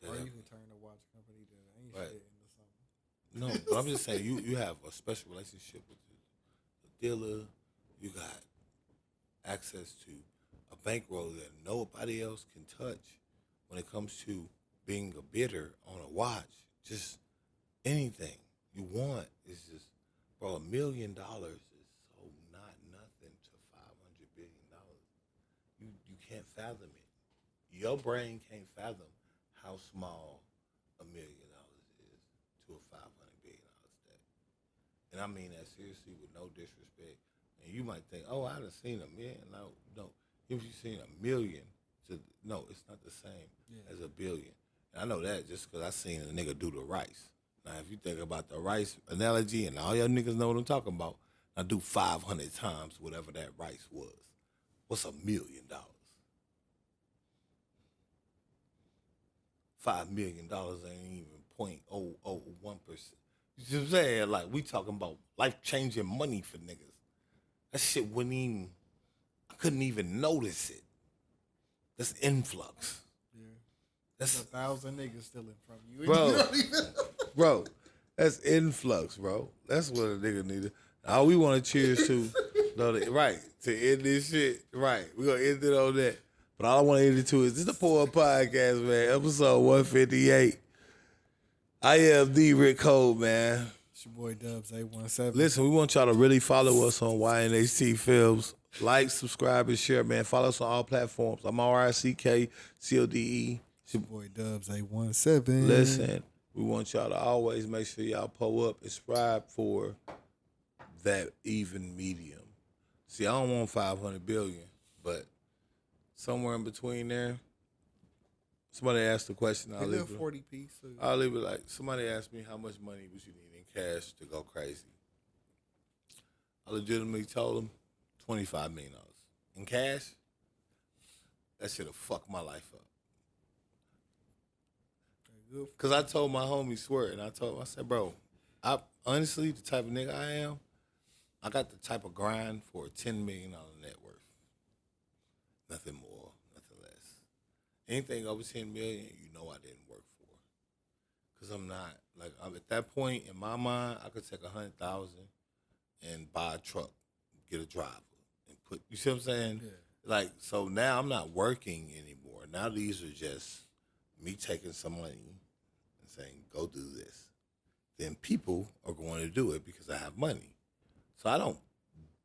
That Or you ever- can turn the watch company that ain't Right. shit into something. No, but I'm just saying you have a special relationship with the dealer. You got access to a bankroll that nobody else can touch when it comes to being a bidder on a watch. Just anything you want is just, bro, $1 million is so not nothing to $500 billion. You can't fathom it. Your brain can't fathom how small $1 million is to a $500 billion stack. And I mean that seriously with no disrespect. And you might think, oh, I'd have seen $1 million. No. If you've seen $1 million, no, it's not the same as $1 billion. And I know that just because I seen a nigga do the rice. Now, if you think about the rice analogy, and all y'all niggas know what I'm talking about, I do 500 times whatever that rice was. What's $1 million? $5 million ain't even 0.001%. You see what I'm saying? Like, we talking about life-changing money for niggas. That shit wouldn't even, I couldn't even notice it. That's influx. Yeah. That's, 1,000 niggas stealing from you. And Bro. you don't even- bro, that's influx, bro. That's what a nigga needed. All we want to cheers to, right, to end this shit, right. We're going to end it on that. But all I want to end it to is this the Poor Podcast, man, episode 158. I am the Rick Cole, man. It's your boy Dubz 817. Listen, we want y'all to really follow us on YNHT Films. Like, subscribe, and share, man. Follow us on all platforms. I'm RICKCODE. It's your boy Dubz 817. Listen, we want y'all to always make sure y'all pull up and subscribe for that even medium. See, I don't want 500 billion, but somewhere in between there, somebody asked the question. They live 40 piece. So I'll leave it like somebody asked me how much money would you need in cash to go crazy. I legitimately told them $25 million in cash. That should have fucked my life up. good. Cause I told my homie Swear, and I told him, I said, bro, I honestly the type of nigga I am, I got the type of grind for a $10 million net worth. Nothing more, nothing less. Anything over 10 million, you know I didn't work for. Cause I'm not like I'm at that point in my mind, I could take 100,000 and buy a truck, get a driver, and put. You see what I'm saying? Yeah. Like so now I'm not working anymore. Now these are just me taking some money and saying, go do this. Then people are going to do it because I have money. So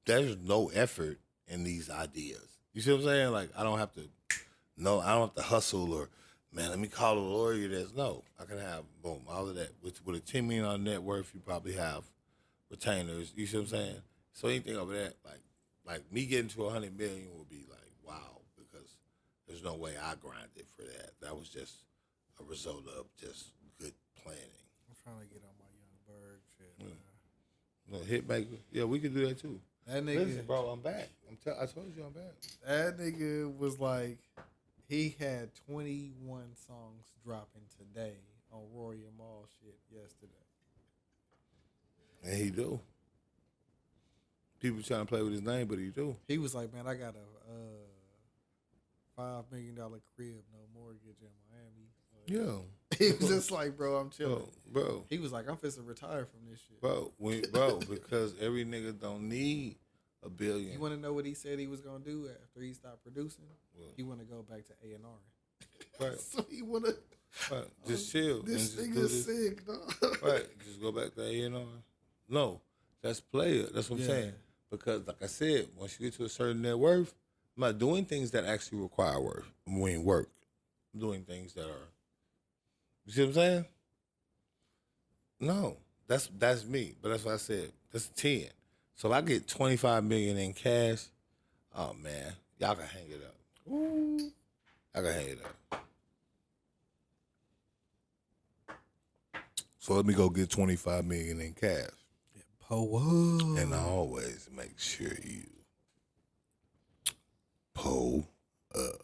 there's no effort in these ideas. You see what I'm saying? Like I don't have to hustle or man, let me call a lawyer. No, I can have boom all of that with a $10 million net worth. You probably have retainers. You see what I'm saying? So anything over that, like me getting to 100 million would be like wow, because there's no way I grinded for that. That was just a result of just good planning. I'm trying to get on my young bird shit. Man. No, Hitmaker. Yeah, we could do that too. That nigga, listen, bro, I'm back. I told you I'm back. That nigga was like, he had 21 songs dropping today on Roy and Mal shit yesterday. And he do. People trying to play with his name, but he do. He was like, man, I got a $5 million crib, no mortgage in Miami. Yeah. He was just like, bro, I'm chilling. Bro. He was like, I'm fixing to retire from this shit. Bro, because every nigga don't need $1 billion. You want to know what he said he was going to do after he stopped producing? What? He want to go back to A&R. Right. So he want to... Right. Just chill. This and nigga's sick, dog. Right. Just go back to A&R. No. That's player. That's what I'm saying. Because, like I said, once you get to a certain net worth, I'm not doing things that actually require work. I'm doing things that are... You see what I'm saying? No. That's me. But that's what I said. That's 10. So if I get 25 million in cash, oh man, y'all can hang it up. Ooh. I can hang it up. So let me go get 25 million in cash. Pull up. And I always make sure you pull up.